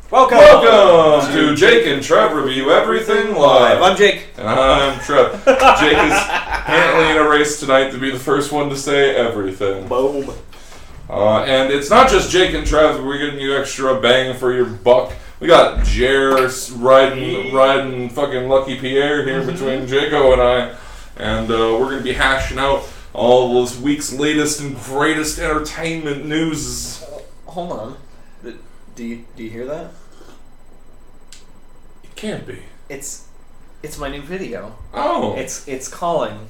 Welcome to Jake and Trev Review Everything Live. I'm Jake. And I'm Trev. Jake is apparently in a race tonight to be the first one to say everything. Boom. And it's not just Jake and Trev, we're giving you extra bang for your buck. We got Jer riding fucking Lucky Pierre here between Jaco and I. And we're going to be hashing out all this week's latest and greatest entertainment news. Hold on. Do you hear that? It can't be. It's my new video. Oh. It's calling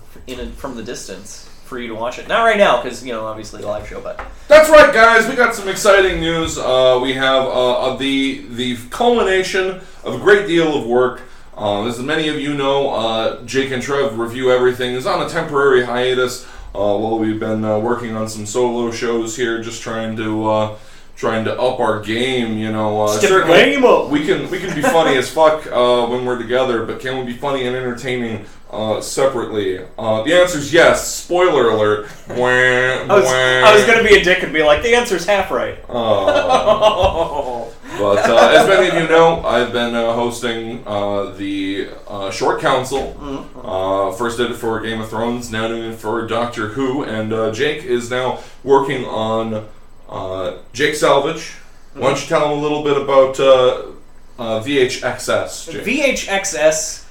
from the distance for you to watch it. Not right now, because obviously the live show. But that's right, guys. We got some exciting news. We have the culmination of a great deal of work. As many of you know, Jake and Trev Review Everything is on a temporary hiatus while we've been working on some solo shows here, just trying to up our game. Step your game up. We can be funny as fuck when we're together, but can we be funny and entertaining separately? The answer is yes. Spoiler alert. I was gonna be a dick and be like, the answer's half right. But as many of you know, I've been hosting the Short Council. First did it for Game of Thrones, now doing it for Doctor Who, and Jake is now working on Jake Salvage. Why don't you tell him a little bit about VHXS, Jake? VHXS,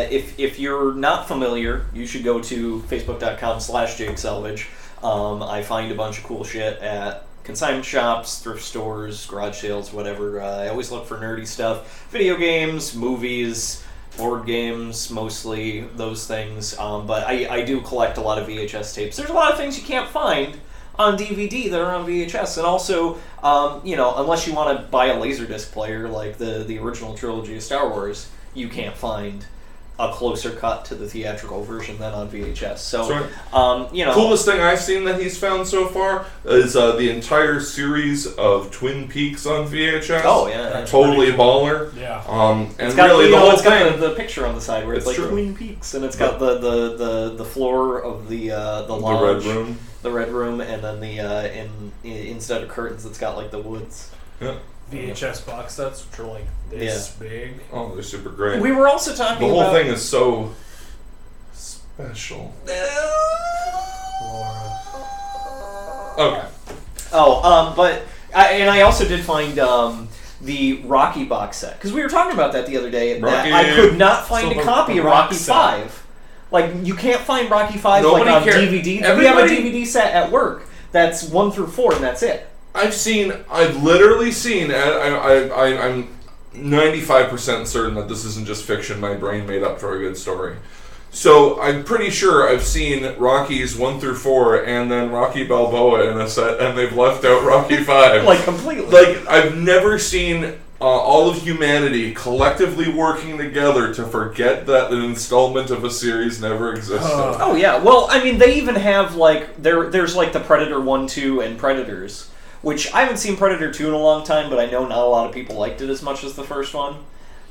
if you're not familiar, you should go to facebook.com/JakeSalvage. I find a bunch of cool shit at consignment shops, thrift stores, garage sales, whatever. I always look for nerdy stuff. Video games, movies, board games, mostly those things. But I do collect a lot of VHS tapes. There's a lot of things you can't find on DVD that are on VHS, and also, unless you want to buy a Laserdisc player like the original trilogy of Star Wars, you can't find a closer cut to the theatrical version than on VHS. So, coolest thing I've seen that he's found so far is the entire series of Twin Peaks on VHS. Oh yeah, totally baller. Yeah. And it's got, really the whole it's thing. got the picture on the side where it's like true. Twin Peaks, and it's got the floor of the lodge, the Red Room. The Red Room, and then instead of curtains, it's got like the woods. Yeah. VHS box sets, which are like this big. Oh, they're super great. We were also talking the whole about... thing is so special. Okay. But I also did find the Rocky box set, because we were talking about that the other day. That I could not find a copy of Rocky 5. Like, you can't find Rocky 5 on DVD. We have a DVD set at work that's 1 through 4, and that's it. I've literally seen, I'm 95% certain that this isn't just fiction my brain made up for a good story. So I'm pretty sure I've seen Rockies 1 through 4 and then Rocky Balboa in a set, and they've left out Rocky 5. Like, completely. Like, I've never seen all of humanity collectively working together to forget that an installment of a series never existed. Oh yeah, well, I mean, they even have, like, there's like the Predator 1, 2, and Predators, which I haven't seen Predator 2 in a long time, but I know not a lot of people liked it as much as the first one.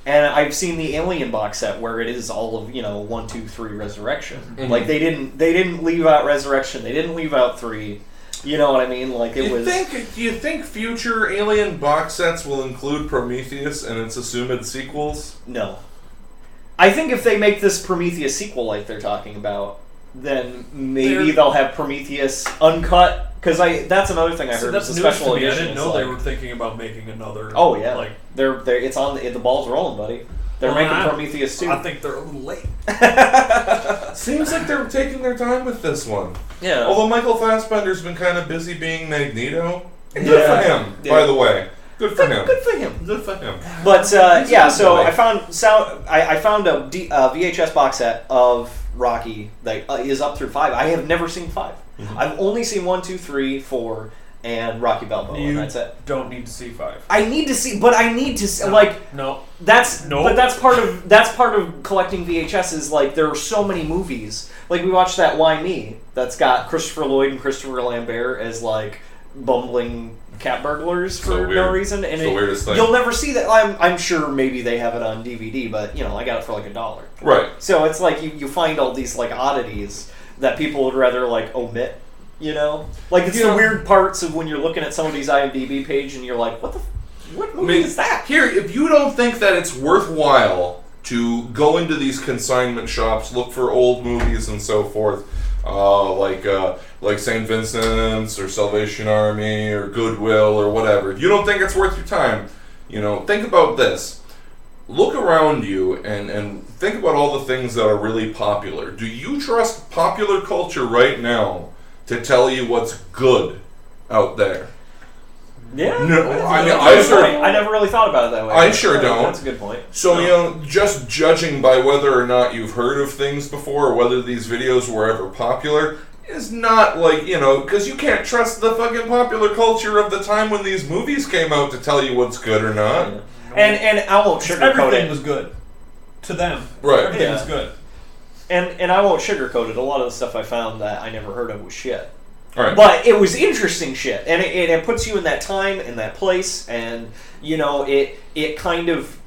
And I've seen the Alien box set where it is all of 1, 2, 3 Resurrection. Mm-hmm. Like they didn't leave out Resurrection. They didn't leave out 3. You know what I mean? Like it was. Do you think future Alien box sets will include Prometheus and its assumed sequels? No. I think if they make this Prometheus sequel like they're talking about, then maybe they'll have Prometheus uncut. Because that's another thing I heard. That's a special edition. I didn't know they were thinking about making another. Oh yeah, like it's on. The ball's rolling, buddy. They're making Prometheus too. I think they're a little late. Seems like they're taking their time with this one. Yeah. Although Michael Fassbender's been kind of busy being Magneto. Good for him, by the way. Good for him. Good for him. Good for him. But yeah, so I found a VHS box set of Rocky that is up through 5. I have never seen 5. Mm-hmm. I've only seen 1, 2, 3, 4, and Rocky Balboa, and that's it. Don't need to see 5. I need to see, but I need to see, No. But that's part of collecting VHS is, like, there are so many movies. Like, we watched that Why Me that's got Christopher Lloyd and Christopher Lambert as, like, bumbling cat burglars for no reason, and the weirdest thing. You'll never see that. I'm sure maybe they have it on DVD, but I got it for like $1. Right. So it's like you find all these like oddities that people would rather like omit. Like it's the weird parts of when you're looking at somebody's IMDb page and you're like, what the What movie is that? Here, if you don't think that it's worthwhile to go into these consignment shops, look for old movies and so forth, like St. Vincent's or Salvation Army or Goodwill or whatever. If you don't think it's worth your time, think about this. Look around you and think about all the things that are really popular. Do you trust popular culture right now to tell you what's good out there? Yeah. No, I never really thought about it that way. I sure don't. That's a good point. So, just judging by whether or not you've heard of things before or whether these videos were ever popular is not because you can't trust the fucking popular culture of the time when these movies came out to tell you what's good or not. Yeah. And I won't sugarcoat it. Everything was good. To them. Right. Everything was good. And I won't sugarcoat it. A lot of the stuff I found that I never heard of was shit. Right. But it was interesting shit, and it puts you in that time, in that place, and it kind of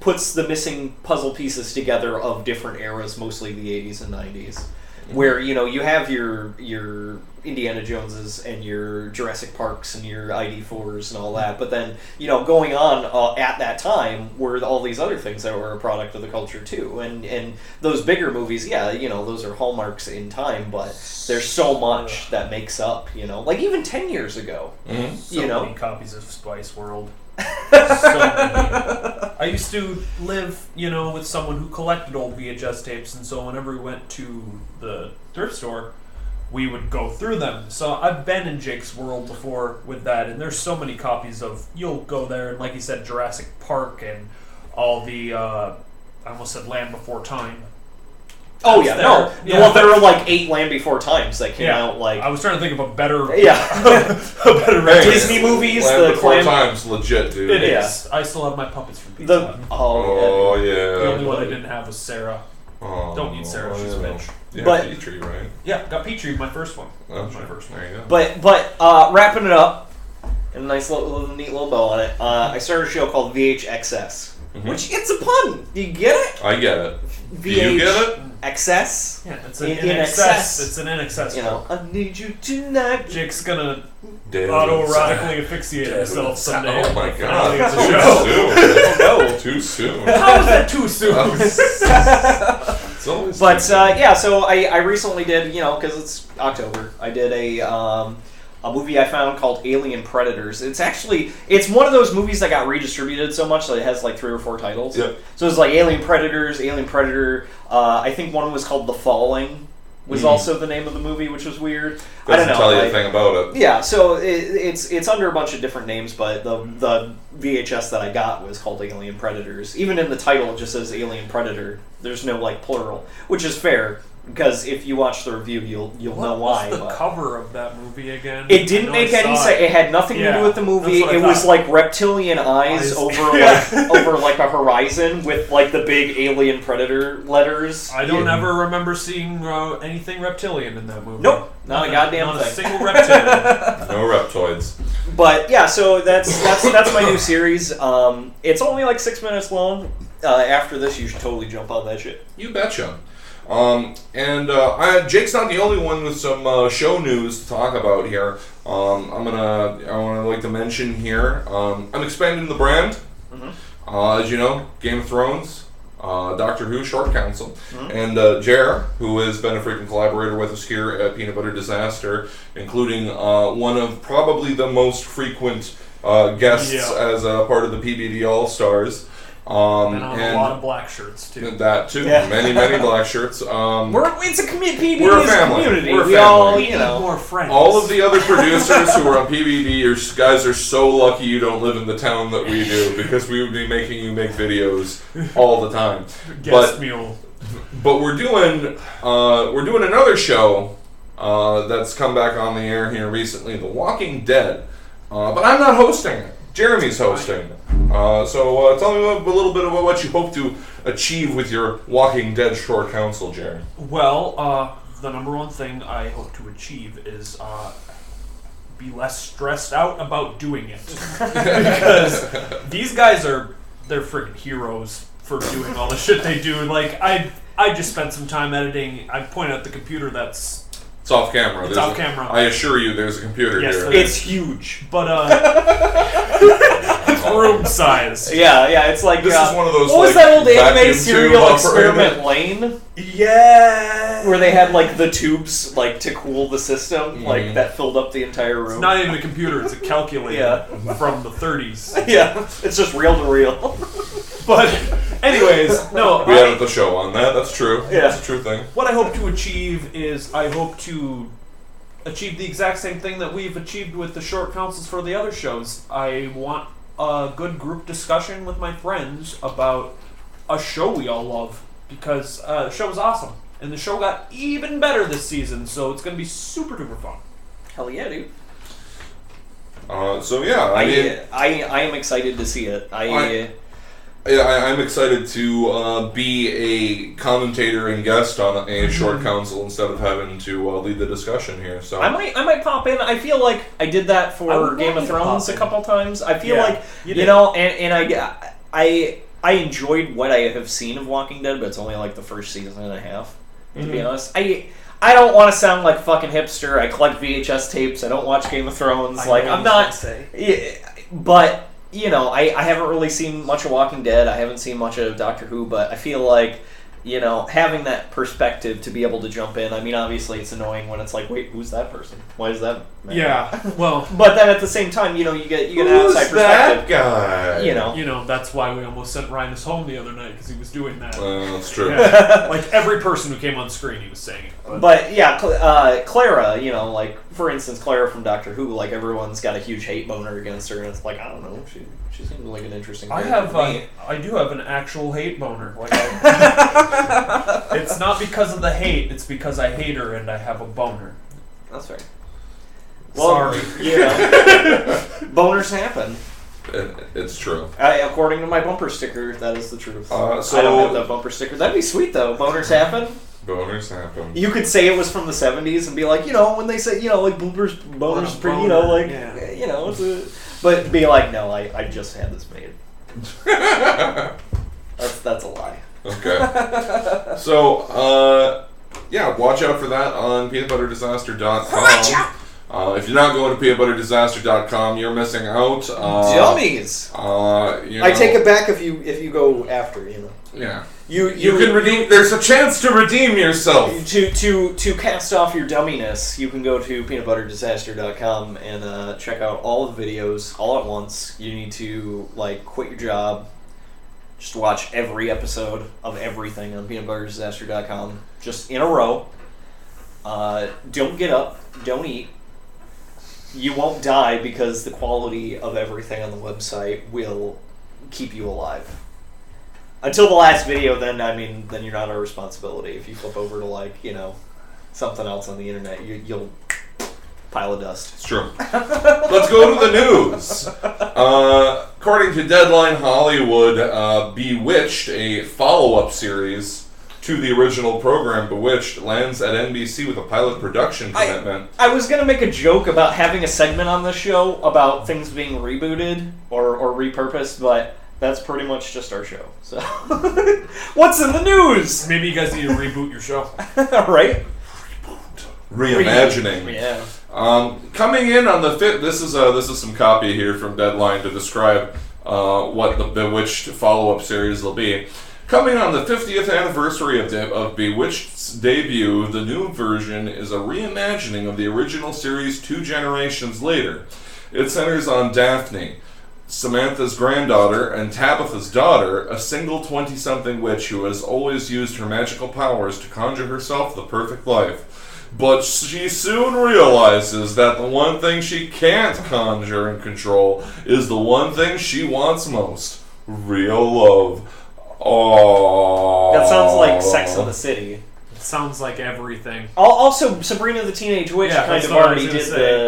puts the missing puzzle pieces together of different eras, mostly the 80s and 90s, where you have your Indiana Joneses and your Jurassic Parks and your ID4s and all that, but then going on at that time were all these other things that were a product of the culture too, and those bigger movies, those are hallmarks in time, but there's so much that makes up, like even 10 years ago, so many copies of Spice World. So many. I used to live, with someone who collected old VHS tapes, and so whenever we went to the thrift store, we would go through them. So I've been in Jake's world before with that, and there's so many copies of, you'll go there, and like you said, Jurassic Park and all the, I almost said Land Before Time. Oh yeah, no. Yeah. Well, there were like 8 Land Before Times that came out. Like I was trying to think of a better, a better Disney movies. Land Before Times, legit, dude. It is. I still have my puppets from Pizza Hut. Oh yeah. The only one I didn't have was Sarah. Oh, don't need Sarah, she's a bitch. Yeah, but J&TRE, right? Yeah, got J&TRE, my first one. Oh, my first one. There you go. But wrapping it up, and a nice neat little bow on it. I started a show called VHXS, which it's a pun. Do you get it? I get it. Do you get it? Excess. Yeah, it's an in excess. It's an in excess. I need you tonight. Jake's gonna autoerotically asphyxiate himself someday. Oh my god! Too soon. How is that too soon? It's always but so I recently did, because it's October, I did a movie I found called Alien Predators. It's one of those movies that got redistributed so much that it has like 3 or 4 titles. Yep. So it's like Alien Predators, Alien Predator. I think one was called The Falling. Was also the name of the movie, which was weird. I don't know. Tell you a thing about it. Yeah, so it's under a bunch of different names, but the VHS that I got was called Alien Predators. Even in the title, it just says Alien Predator. There's no plural, which is fair. Because if you watch the review, you'll know why. What's the cover of that movie again? It didn't make any sense. It had nothing to do with the movie. It was like reptilian eyes over over like a horizon with like the big alien predator letters. I don't ever remember seeing anything reptilian in that movie. Nope, not a goddamn thing. Not a single reptilian. No reptoids. But yeah, so that's my new series. It's only like 6 minutes long. After this, you should totally jump on that shit. You betcha. Jake's not the only one with some show news to talk about here. I like to mention here. I'm expanding the brand. As you know, Game of Thrones, Doctor Who, Short Council, and J&TRE, who has been a frequent collaborator with us here at Peanut Butter Disaster, including one of probably the most frequent guests as a part of the PBD All Stars. And a lot of black shirts too. That too. Yeah. Many black shirts. It's a community. We're a family. We're a family. All, need more friends. All of the other producers who are on PBD, you guys are so lucky you don't live in the town that we do, because we would be making you make videos all the time. Guest mule. But we're doing another show that's come back on the air here recently, The Walking Dead. But I'm not hosting it. Jeremy's hosting. So tell me a little bit about what you hope to achieve with your Walking Dead Short Council, Jeremy. Well, the number one thing I hope to achieve is be less stressed out about doing it. Because these guys they're freaking heroes for doing all the shit they do. Like, I just spent some time editing. I pointed at the computer that's... It's off camera. It's off camera. I assure you there's a computer here. It's huge. But, it's room size. Yeah, it's like This is one of those. what was like, that old anime vacuum serial tube Experiment operated- Lane? Yeah. Where they had like the tubes like to cool the system, like that filled up the entire room. It's not even a computer; it's a calculator Yeah. from the 30s. Yeah, it's just reel to reel. But, anyways, no. We had the show on that. That's true. Yeah. That's a true thing. What I hope to achieve is I hope to achieve the exact same thing that we've achieved with the short councils for the other shows. I want a good group discussion with my friends about a show we all love, because the show is awesome. And the show got even better this season, so it's going to be super duper fun. Hell yeah, dude. So yeah, I mean, I am excited to see it. I'm excited to be a commentator and guest on a short council instead of having to lead the discussion here. So I might pop in. I feel like I did that I for would Game love of you to Thrones pop a in. couple times. I feel Yeah, like you you did. know, and I enjoyed what I have seen of Walking Dead, but it's only like the first season and a half. To be honest, I don't want to sound like fucking hipster. I collect VHS tapes. I don't watch Game of Thrones. I'm not. Yeah, but you know, I haven't really seen much of Walking Dead. I haven't seen much of Doctor Who, but I feel like, you know, having that perspective to be able to jump in. I mean, obviously it's annoying when it's like, wait, who's that person? Why is that matter? Yeah, well, But then at the same time, you know, you get an who's outside that perspective. guy? You know. that's why we almost sent Rhinus home the other night, because he was doing that. That's true. Yeah. Like, every person who came on screen, he was saying it. But yeah, Clara, you know, like for instance, Clara from Doctor Who, like everyone's got a huge hate boner against her, and it's like, I don't know, she seems like an interesting I character have to me. I do have an actual hate boner. Like, it's not because of the hate; it's because I hate her and I have a boner. That's fair. Sorry. You know, boners happen. It's true. According to my bumper sticker, that is the truth. So I don't have that bumper sticker. That'd be sweet though. Boners happen. boners happen. You could say it was from the 70s and be like, you know, when they say, you know, like boners, you know, like, you know, but be like, no, I just had this made. That's a lie. Okay. So, yeah, watch out for that on peanutbutterdisaster.com. If you're not going to peanutbutterdisaster.com, you're missing out. Dummies! You know, I take it back if you go after, you know. Yeah. You can redeem. There's a chance to redeem yourself. To cast off your dumminess, you can go to peanutbutterdisaster.com and check out all the videos all at once. You need to like quit your job, just watch every episode of everything on peanutbutterdisaster.com, just in a row. Don't get up, don't eat. You won't die because the quality of everything on the website will keep you alive. Until the last video, then you're not our responsibility. If you flip over to like, you know, something else on the internet, you'll pile of dust. It's true. Let's go to the news. According to Deadline Hollywood, Bewitched, a follow-up series to the original program Bewitched, lands at NBC with a pilot production commitment. I was going to make a joke about having a segment on this show about things being rebooted or repurposed, but that's pretty much just our show. So, what's in the news? Maybe you guys need to reboot your show. Right? Reimagining. Yeah. Coming in on the 5th, this is some copy here from Deadline to describe what the Bewitched follow-up series will be. Coming on the 50th anniversary of Bewitched's debut, the new version is a reimagining of the original series 2 generations later. It centers on Daphne, Samantha's granddaughter, and Tabitha's daughter, a single 20-something witch who has always used her magical powers to conjure herself the perfect life. But she soon realizes that the one thing she can't conjure and control is the one thing she wants most: real love. Oh, That sounds like Sex in the City. It sounds like everything. Also, Sabrina the Teenage Witch kind that's of what I already was gonna did say.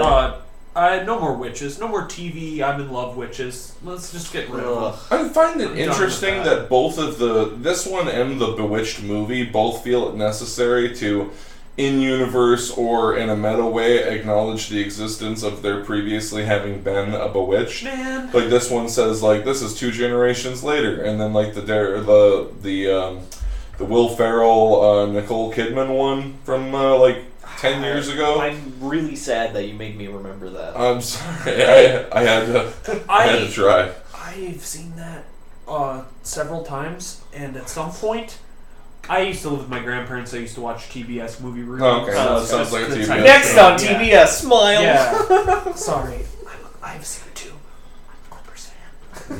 the... No more witches. No more TV. I'm in love witches. Let's just get rid of them. I find it I'm done interesting with that both of this one and the Bewitched movie both feel it necessary to, in universe or in a meta way, acknowledge the existence of there previously having been a Bewitched. Man. Like this one says, like this is 2 generations later, and then like the Will Ferrell Nicole Kidman one from like 10 years ago. I'm really sad that you made me remember that. I'm sorry, I had to try. I I've seen that several times, and at some point, I used to live with my grandparents. I used to watch TBS movie reviews. Oh, okay. That sounds like a TBS. Next on TBS, Smile. Yeah. Sorry, I've seen it too. I'm a Clippers fan.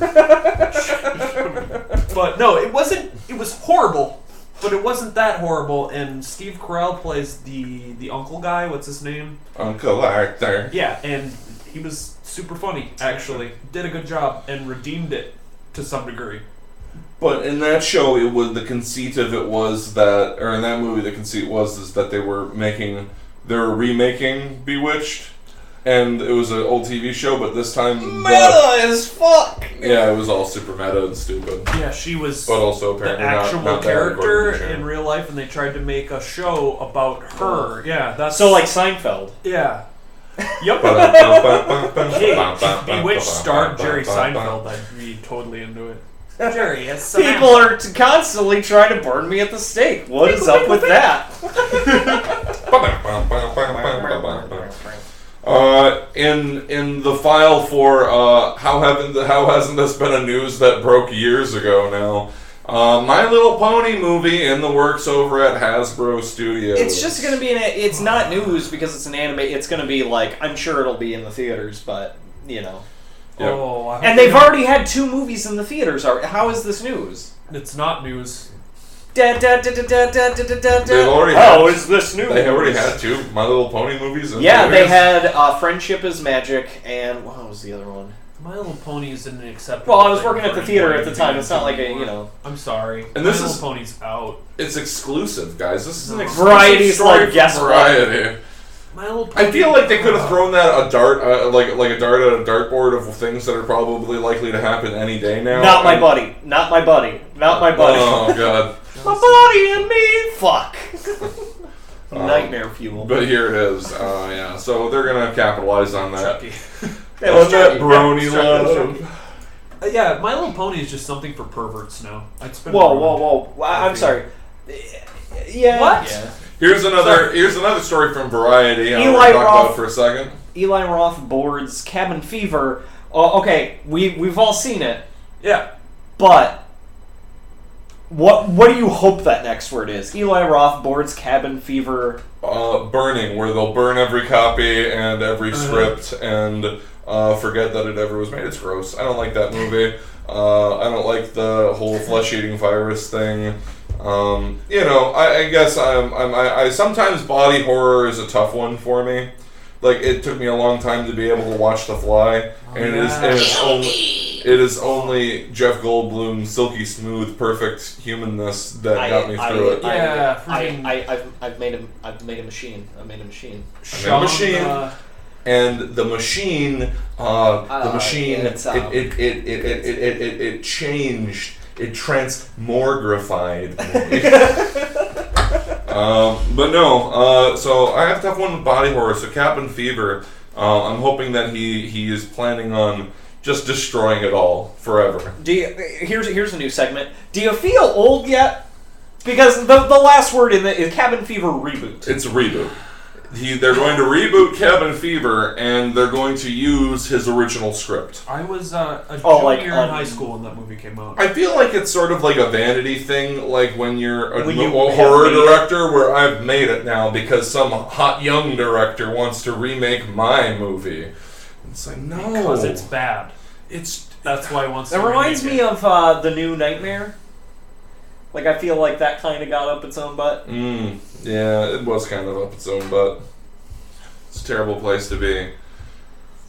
But no, it wasn't. It was horrible, but it wasn't that horrible. And Steve Carell plays the uncle guy. What's his name? Uncle Arthur. Yeah, and he was super funny. Actually, did a good job and redeemed it to some degree. But in that show, it was the conceit of it was that, or in that movie, the conceit was that they were remaking Bewitched, and it was an old TV show. But this time, Meta as fuck. Yeah, it was all super meta and stupid. Yeah, she was but also apparently the actual not character in real life, and they tried to make a show about her. Yeah, that's so like Seinfeld. Yeah. Yep. Hey, Bewitched starred Jerry Seinfeld. I'd be totally into it. Jerry, it's people are constantly trying to burn me at the stake. What is up with that? In the file for how hasn't this been a news that broke years ago now? My Little Pony movie in the works over at Hasbro Studios. It's just gonna be it's not news because it's an anime. It's gonna be like, I'm sure it'll be in the theaters, but you know. Yep. Oh, and they've already had 2 movies in the theaters. How is this news? It's not news. They've already How is this news? They already had 2 My Little Pony movies in Yeah, theaters. they had Friendship is Magic, and what was the other one? My Little Pony is an acceptable. Well, I was working at the theater at the time. It's not like a, you know. I'm sorry. And My this Little is Pony's out. It's exclusive, guys. This is an exclusive Variety's story like from guess what? Variety. My Little Pony. I feel like they could have thrown that a dart, like a dart at a dartboard of things that are probably likely to happen any day now. Not my buddy. Not my buddy. Not my buddy. Oh god. My buddy and me. Fuck. Nightmare fuel. But here it is. Yeah. So they're gonna capitalize on that. Chucky. On that brony love. Yeah, My Little Pony is just something for perverts now. Whoa. I'm sorry. Yeah. What? Yeah. Here's another story from Variety. I Eli want to talk Roth. about it for a second. Eli Roth boards Cabin Fever. Oh, okay, we've all seen it. Yeah. But what do you hope that next word is? Eli Roth boards Cabin Fever. Burning, where they'll burn every copy and every script and forget that it ever was made. It's gross. I don't like that movie. I don't like the whole flesh-eating virus thing. You know, I guess I sometimes body horror is a tough one for me. Like, it took me a long time to be able to watch The Fly, and it is only Jeff Goldblum's silky smooth, perfect humanness that got me through it. Yeah, I've made a machine. I made a machine. And the machine, it changed. It transmogrified me. But no, so I have to have one with body horror. So Cabin Fever, I'm hoping that he is planning on just destroying it all forever. Here's a new segment. Do you feel old yet? Because the last word in the Cabin Fever reboot. It's a reboot. They're going to reboot Cabin Fever, and they're going to use his original script. I was a junior in high school when that movie came out. I feel like it's sort of like a vanity thing, like when you're a When you horror director, where I've made it now because some hot young director wants to remake my movie. It's like, no. Because it's bad. That's why he wants to It reminds remake me of the new Nightmare. Like, I feel like that kind of got up its own butt. Yeah, it was kind of up its own butt. It's a terrible place to be.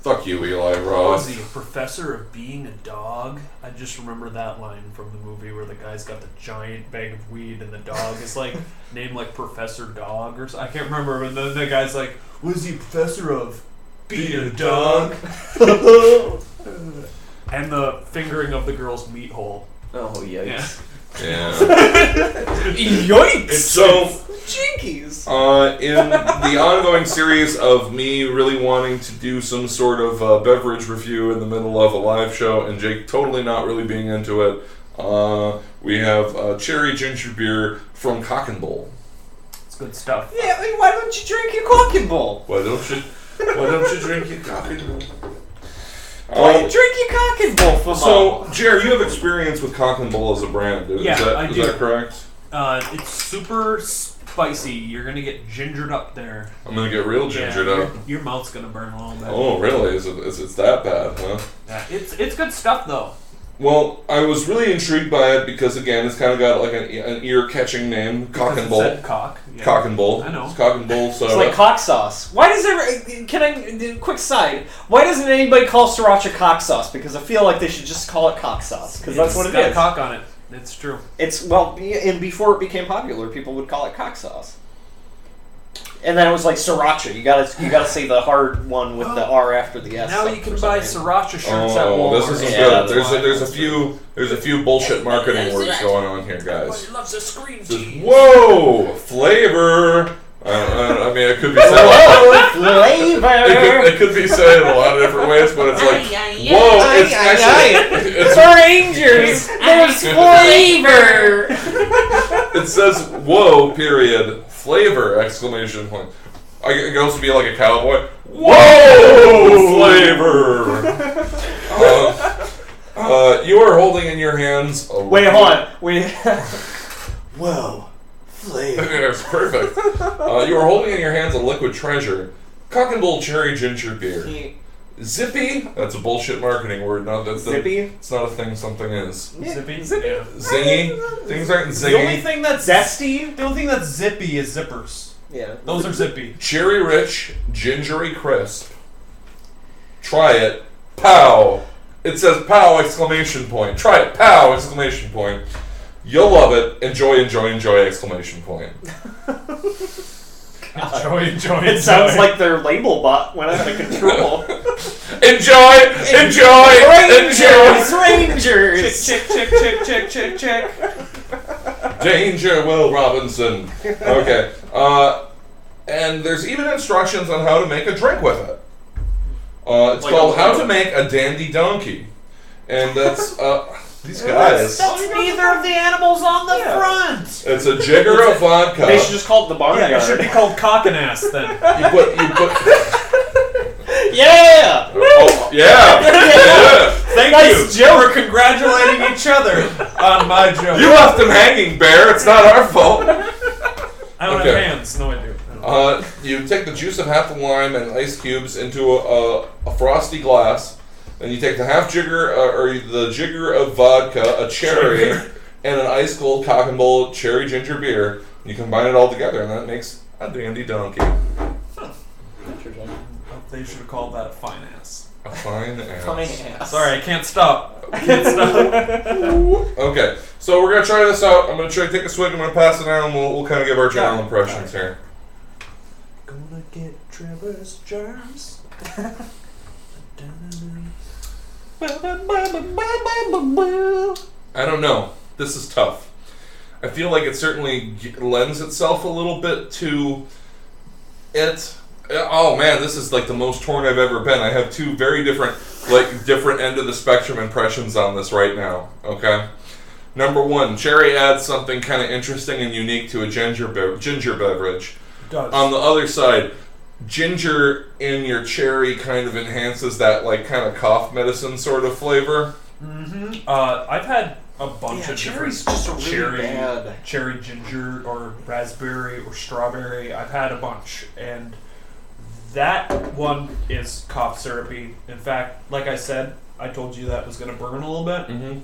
Fuck you, Eli What Roth. was he, a professor of being a dog? I just remember that line from the movie where the guy's got the giant bag of weed and the dog is like named like Professor Dog or something. I can't remember. And then the guy's like, what is he a professor of? Being a dog. And the fingering of the girl's meat hole. Oh, yikes. Yeah. Yikes! So, jinkies! in the ongoing series of me really wanting to do some sort of beverage review in the middle of a live show and Jake totally not really being into it, we have cherry ginger beer from Cock and Bull. It's good stuff. Yeah, why don't you drink your Cock and Bull? Why don't you drink your Cock and Bull? Why drink your cock and bull from So, Jer, you have experience with Cock and Bull as a brand. Is I do. that correct? It's super spicy. You're gonna get gingered up there. I'm gonna get real gingered up. Your mouth's gonna burn a little bit. Oh, really? Is it that bad, huh? Yeah, it's good stuff though. Well, I was really intrigued by it because, again, it's kind of got like an ear-catching name, Cock and Bull. Cock. Yeah. Cock and Bull. I know. It's Cock and Bull. So It's like cock sauce. Why does can I quick side? Why doesn't anybody call sriracha cock sauce? Because I feel like they should just call it cock sauce because that's what it got is. Cock on it. It's true. It's and before it became popular, people would call it cock sauce. And then it was like sriracha. You gotta say the hard one with the R after the S. Now you can buy sriracha shirts at Walmart. This isn't good. There's a few bullshit marketing words going on here, guys. Everybody loves a scream cheese. Whoa, flavor. I mean, it could be said. Flavor. It could be said in a lot of different ways, but it's like, whoa, it's actually. Rangers, there's flavor. It says, whoa, period, flavor, exclamation point. It can also be like a cowboy. Whoa, flavor. You are holding in your hands a Wait, hold on. Whoa, flavor. That's perfect. You are holding in your hands a liquid treasure. Cock and Bull Cherry Ginger Beer. Zippy? That's a bullshit marketing word. No, that's Zippy? It's not a thing something is. Zippy? Yeah. Zingy? Things aren't zingy. The only thing that's zesty. The only thing that's zippy is zippers. Yeah. Those are zippy. Cherry Rich, Gingery Crisp. Try it. Pow! It says pow! Exclamation point. Try it. Pow! Exclamation point. You'll love it. Enjoy, enjoy, enjoy! Exclamation point. Enjoy. It sounds like their label bot went out of control. Enjoy! Rangers! Check. Danger, Will Robinson. Okay. And there's even instructions on how to make a drink with it. It's Like called a How boat. to Make a Dandy Donkey. And that's, these guys. That's neither of the animals on the front. It's a jigger of vodka. They should just call it the barnyard. Yeah, it should be called cock and ass then. You put. Yeah! Oh, yeah. Thank Nice you. joke. We're congratulating each other on my joke. You left him hanging, Bear. It's not our fault. I don't Okay. have hands. No, I do. You take the juice of half the lime and ice cubes into a frosty glass. Then you take the half jigger or the jigger of vodka, a cherry, and an ice cold Cock and Bull cherry ginger beer. You combine it all together, and that makes a dandy donkey. They should have called that a fine ass. A fine ass. Fine ass. Sorry, I can't stop. Okay, so we're gonna try this out. I'm gonna try to take a swig. I'm gonna pass it down. We'll kind of give our general impressions here. Gonna get Trevor's germs. I don't know. This is tough. I feel like it certainly lends itself a little bit to it. Oh man, this is like the most torn I've ever been. I have two very different end of the spectrum impressions on this right now. Okay, number one, cherry adds something kind of interesting and unique to a ginger beverage. It does. On the other side, ginger in your cherry kind of enhances that like kind of cough medicine sort of flavor. Mm-hmm. I've had a bunch of different cherry's just a really bad. cherry ginger or raspberry or strawberry. I've had a bunch, and that one is cough syrupy. In fact, like I said, I told you that was going to burn a little bit. Mm-hmm.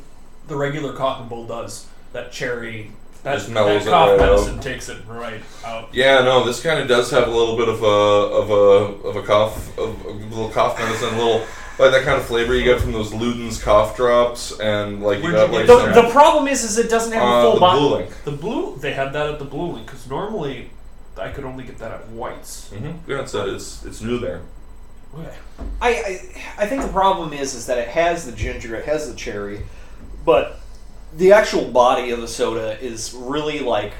The regular Cock and Bull does. That cherry, that Just mellows it cough right medicine out. takes it right out. Yeah, no, this kind of does have a little bit of a cough, of a little cough medicine, a little like that kind of flavor you get from those Luden's cough drops, and like you got like some The problem is it doesn't have a full the bottle. Blue Link. The blue, they had that at the Blue Link, because normally I could only get that at White's. Mm-hmm. Yeah, it's new there. Okay. I think the problem is that it has the ginger, it has the cherry, but the actual body of the soda is really like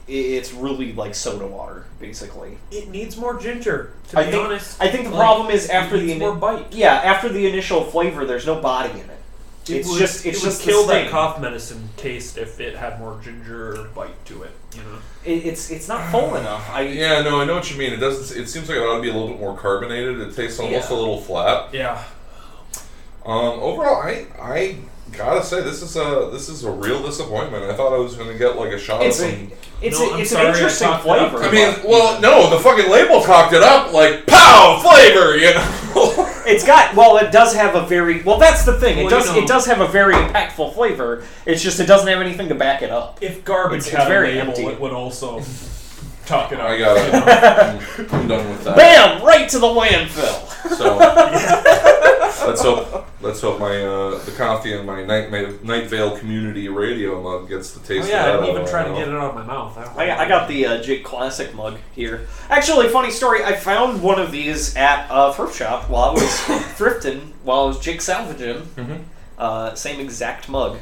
it's really like soda water, basically. It needs more ginger, to be honest. I think the problem is after it needs more bite. Yeah, after the initial flavor, there's no body in it. It's would just kill the that sting. cough medicine taste if it had more ginger or bite to it. You know. It's not full enough. Yeah, no, I know what you mean. It doesn't. It seems like it ought to be a little bit more carbonated. It tastes almost a little flat. Yeah. Overall, I gotta say this is a real disappointment. I thought I was gonna get like a shot of some. It's No, I'm an sorry, I interesting talked it up. flavor. I mean, well, no, the fucking label talked it up like pow flavor, you know. It's got it does have a very that's the thing. Well, It does have a very impactful flavor. It's just it doesn't have anything to back it up. If garbage It's had very a label, empty. it would also talk it up. I got it. I'm done with that. Bam! Right to the landfill. So let's hope my the coffee in my Night Vale Community Radio mug gets the taste. Oh yeah, of I that didn't even out, try you to know? get it out of my mouth. I got the Jake Classic mug here. Actually, funny story. I found one of these at a thrift shop while I was thrifting, while I was Jake salvaging. Mm-hmm. Same exact mug.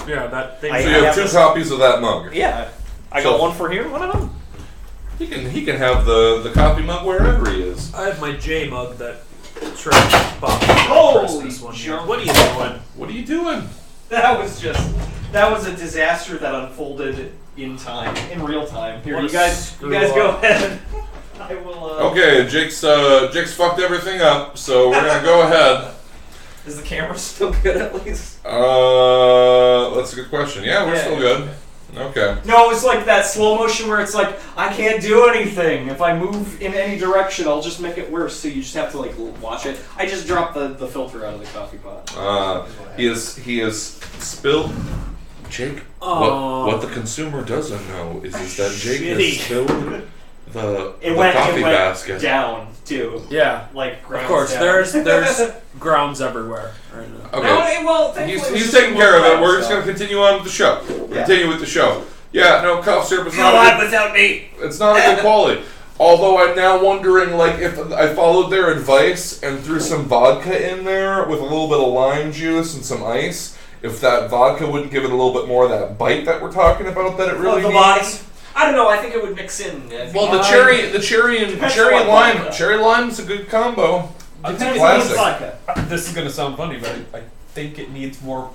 Yeah, that thing. I So you have have two this- copies of that mug. Yeah, I got one for here, one at home. He can have the coffee mug wherever he is. I have my J mug that Trey bought me for Holy Christmas one year. junk. What are you doing? What are you doing? That was a disaster that unfolded in real time. Here, What you a guys screw go up. ahead. I will. Okay, Jake's fucked everything up, so we're gonna go ahead. Is the camera still good at least? That's a good question. Yeah, we're Yeah. still good. Okay. No, it's like that slow motion where it's like I can't do anything. If I move in any direction, I'll just make it worse. So you just have to like watch it. I just dropped the filter out of the coffee pot. He has spilled. Jake, what the consumer doesn't know is that Jake Shitty. has spilled the It went coffee basket. down too. Yeah, Like of course. down. There's grounds everywhere right now. Okay. No, well, thankfully He's it's taking just care of one it. We're glass, just so. going to continue on with the show. Continue with the show. Yeah, no, cough syrup is Go not on a good, without me. it's not a good quality. Although I'm now wondering, like, if I followed their advice and threw some vodka in there with a little bit of lime juice and some ice, if that vodka wouldn't give it a little bit more of that bite that we're talking about that it really the needs. bodies. I don't know. I think it would mix in. Well, the cherry and Depends cherry on and what lime, vodka. cherry lime's a good combo. Depends It's on classic. the vodka. This is gonna sound funny, but I think it needs more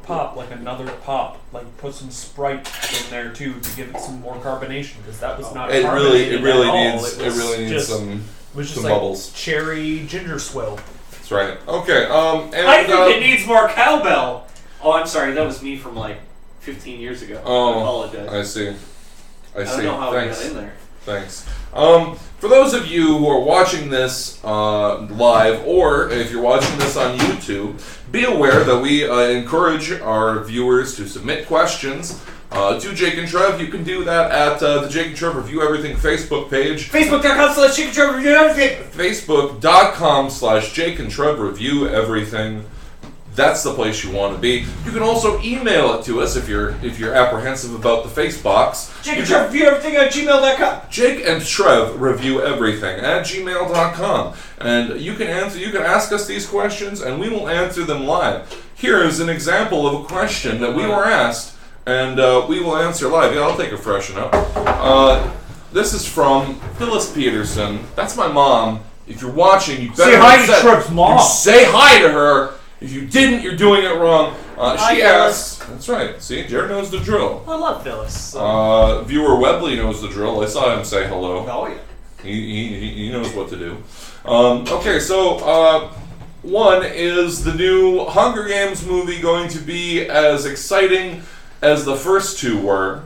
pop, like another pop. Like put some Sprite in there too to give it some more carbonation, because that was not. It carbonated really at all. needs It was just- some. It was just some like bubbles. cherry ginger swill. That's right. Okay. And I think it needs more cowbell. Oh, I'm sorry. That was me from like 15 years ago. Oh, I apologize. I see. I I see. don't know how Thanks. I got in there. Thanks. For those of you who are watching this live, or if you're watching this on YouTube, be aware that we encourage our viewers to submit questions to Jake and Trev. You can do that at the Jake and Trev Review Everything Facebook page. Facebook.com/chickentreview. Facebook.com/Jake and Trev Review Everything. That's the place you want to be. You can also email it to us if you're apprehensive about the face box. chickentreview@gmail.com. Jake and Trev Review Everything at gmail.com. And you can ask us these questions and we will answer them live. Here is an example of a question that we were asked and we will answer live. Yeah, I'll take a freshen up. This is from Phyllis Peterson. That's my mom. If you're watching, you better Say hi to upset- Trev's mom. You say hi to her. If you didn't, you're doing it wrong. Hi, She Phyllis. asks. That's right. See, Jared knows the drill. I love Phyllis. Viewer Webley knows the drill. I saw him say hello. Oh yeah. He knows what to do. Okay, so one is the new Hunger Games movie going to be as exciting as the first two were?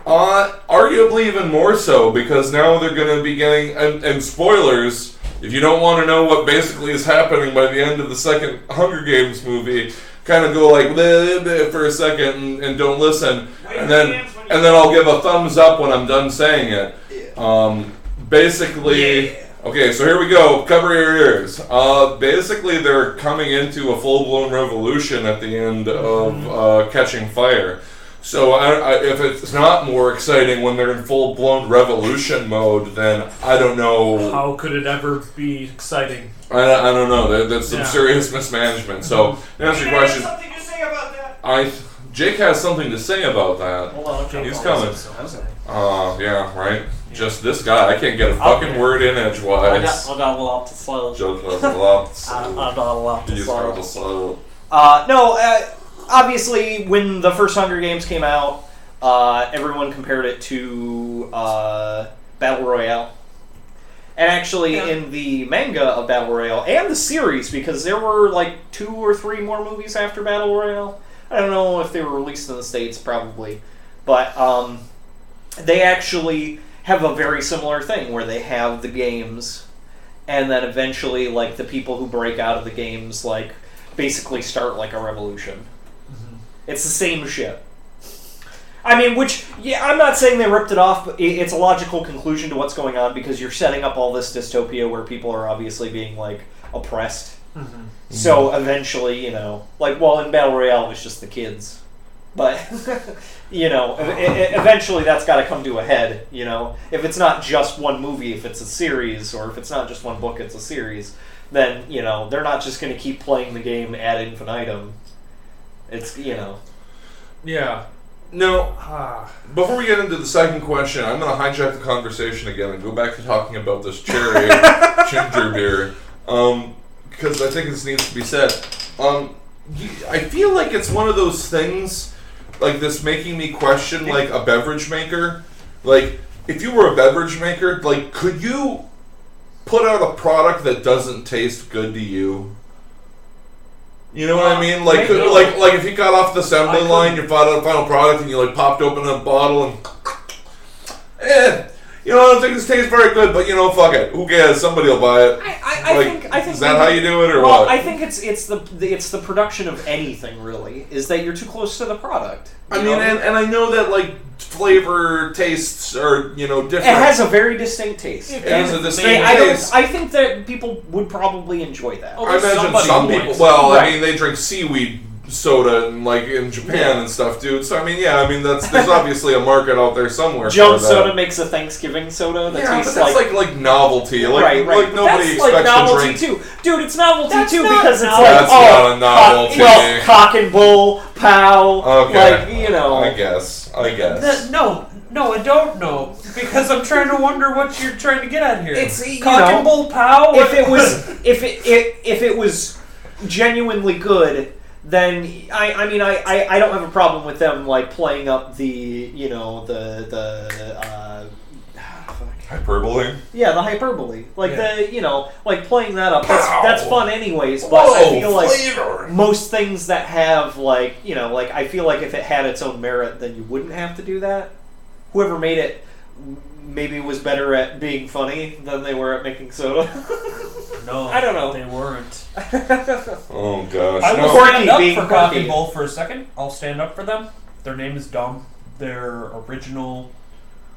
Arguably even more so, because now they're going to be getting and spoilers. If you don't want to know what basically is happening by the end of the second Hunger Games movie, kind of go like bleh, bleh, for a second and don't listen, and then I'll give a thumbs up when I'm done saying it. Basically, okay, so here we go. Cover your ears. Basically, they're coming into a full-blown revolution at the end of Catching Fire. So if it's not more exciting when they're in full-blown revolution mode, then I don't know. How could it ever be exciting? I don't know. That's some serious mismanagement. So, to answer your question, Something to say about that. Jake has something to say about that. Hold on, okay. He's coming. Okay. Yeah, right. Just this guy. I can't get a fucking word in edgewise. I got a lot to say. Joke was a lot. I got a lot to He's say. got a slow. Obviously, when the first Hunger Games came out, everyone compared it to Battle Royale. And actually, in the manga of Battle Royale, and the series, because there were like 2 or 3 more movies after Battle Royale. I don't know if they were released in the States, probably. But they actually have a very similar thing, where they have the games, and then eventually, like, the people who break out of the games, like, basically start, like, a revolution. Mm-hmm. It's the same shit. I mean, I'm not saying they ripped it off, but it's a logical conclusion to what's going on, because you're setting up all this dystopia where people are obviously being, like, oppressed. Mm-hmm. So eventually, in Battle Royale, it was just the kids. But, eventually that's got to come to a head, If it's not just one movie, if it's a series, or if it's not just one book, it's a series, then, they're not just going to keep playing the game ad infinitum. It's, Yeah. No, before we get into the second question, I'm going to hijack the conversation again and go back to talking about this cherry ginger beer, because I think this needs to be said. I feel like it's one of those things, like this, making me question, like, a beverage maker. Like, if you were a beverage maker, like, could you put out a product that doesn't taste good to you? You know what I mean? Like, if you got off the assembly line, you found out a final product, and you, like, popped open a bottle, and... I don't think this tastes very good, but, fuck it. Who cares? Somebody will buy it. I think is that how you do it, or what? I think it's the production of anything, really, is that you're too close to the product. And I know that, like, flavor tastes are, different. It has a very distinct taste. It has a distinct taste. I think that people would probably enjoy that. I imagine some people, they drink seaweed soda in Japan and stuff, dude. So there's obviously a market out there somewhere. Jones Soda makes a Thanksgiving soda that tastes but that's like novelty. Like nobody that's expects novelty to drink. Too. Dude, it's novelty That's too, not because it's novelty. like, That's not a novelty. cock and bull, pow, Okay. I guess. No, I don't know, because I'm trying to wonder what you're trying to get at here. It's cock and bull pow. If it was genuinely good, then I don't have a problem with them, like, playing up the hyperbole. Yeah, the hyperbole, playing that up. That's fun, anyways. But I feel like most things that have I feel like if it had its own merit, then you wouldn't have to do that. Whoever made it maybe was better at being funny than they were at making soda. No, I don't know. They weren't. Oh gosh. I will stand up for Cock and Bull for a second. I'll stand up for them. Their name is dumb. Their original.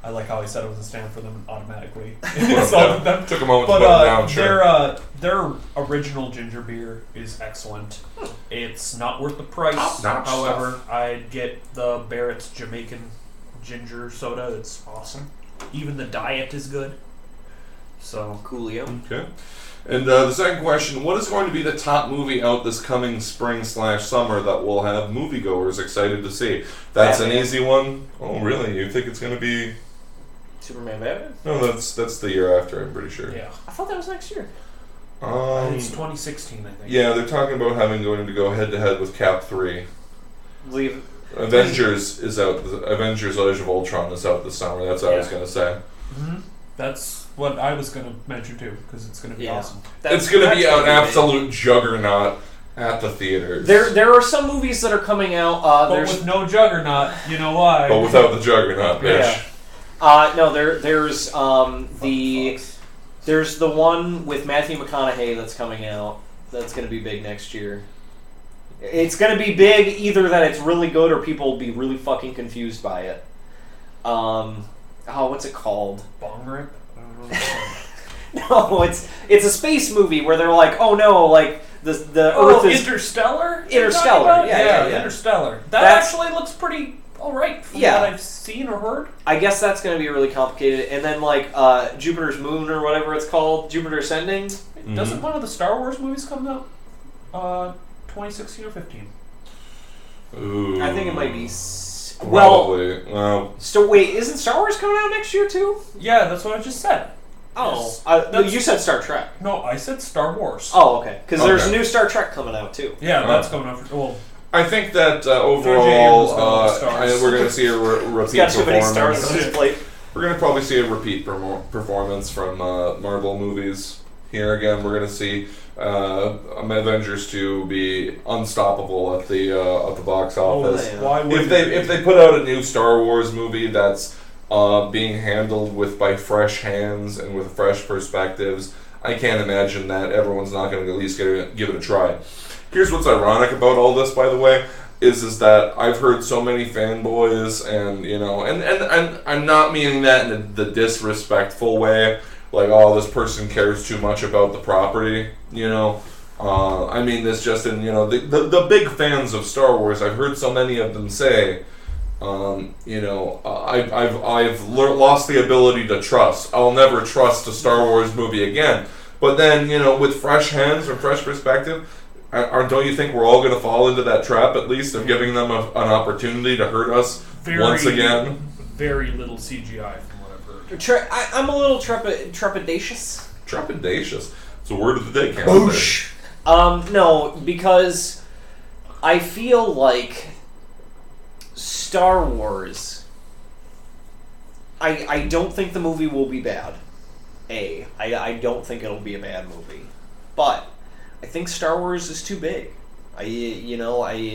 I like how I said it was a stand for them automatically. Them. Took a moment to put it down. Sure. Their original ginger beer is excellent. It's not worth the price. However, I'd get the Barrett's Jamaican ginger soda. It's awesome. Even the diet is good. So coolio. Okay. And the second question, what is going to be the top movie out this coming spring/summer that will have moviegoers excited to see? That's Batman. An easy one. Oh, really? You think it's going to be Superman Batman? No, that's the year after, I'm pretty sure. Yeah. I thought that was next year. It's 2016, I think. Yeah, they're talking about going to go head-to-head with Cap 3. Leave. Avengers is out. Avengers Age of Ultron is out this summer. That's what I was going to say. Mm-hmm. That's what I was going to mention too, because it's going to be awesome. It's going to be an absolute juggernaut at the theaters. There are some movies that are coming out. But with no juggernaut, you know why? But without the juggernaut, bitch. No, there's the one with Matthew McConaughey that's coming out. That's going to be big next year. It's going to be big either that it's really good or people will be really fucking confused by it. What's it called? Bong Rip? I don't know. No, it's a space movie where they're like, oh no, like the Earth is Interstellar? Interstellar, yeah, Interstellar. That actually looks pretty alright from what I've seen or heard. I guess that's going to be really complicated. And then Jupiter's Moon or whatever it's called, Jupiter Ascending. Mm-hmm. Doesn't one of the Star Wars movies come out 2016 or 15? Ooh, I think it might be. Probably. Wait, isn't Star Wars coming out next year too? Yeah, that's what I just said. Oh, you said Star Trek. No, I said Star Wars. Oh, okay. Because there's a new Star Trek coming out too. Yeah, that's coming out for. I think that overall, we're going to see a repeat He's got too many performance. stars on his plate. we're going to probably see a repeat performance from Marvel movies. Here again, we're going to see Avengers 2 be unstoppable at the box office. Why would If they put out a new Star Wars movie that's being handled by fresh hands and with fresh perspectives, I can't imagine that everyone's not going to at least give it a try. Here's what's ironic about all this, by the way, is that I've heard so many fanboys, and and I'm not meaning that in the disrespectful way, like, oh, this person cares too much about the property, I mean this just in the big fans of Star Wars. I've heard so many of them say, I've lost the ability to trust. I'll never trust a Star Wars movie again. But then, with fresh hands or fresh perspective, don't you think we're all going to fall into that trap, at least, of giving them an opportunity to hurt us once again? Very little CGI from what I've heard. I'm a little trepidatious. Trepidatious? It's a word of the day, can't Boosh! No, because I feel like Star Wars, I don't think the movie will be bad. I don't think it'll be a bad movie. But I think Star Wars is too big. It's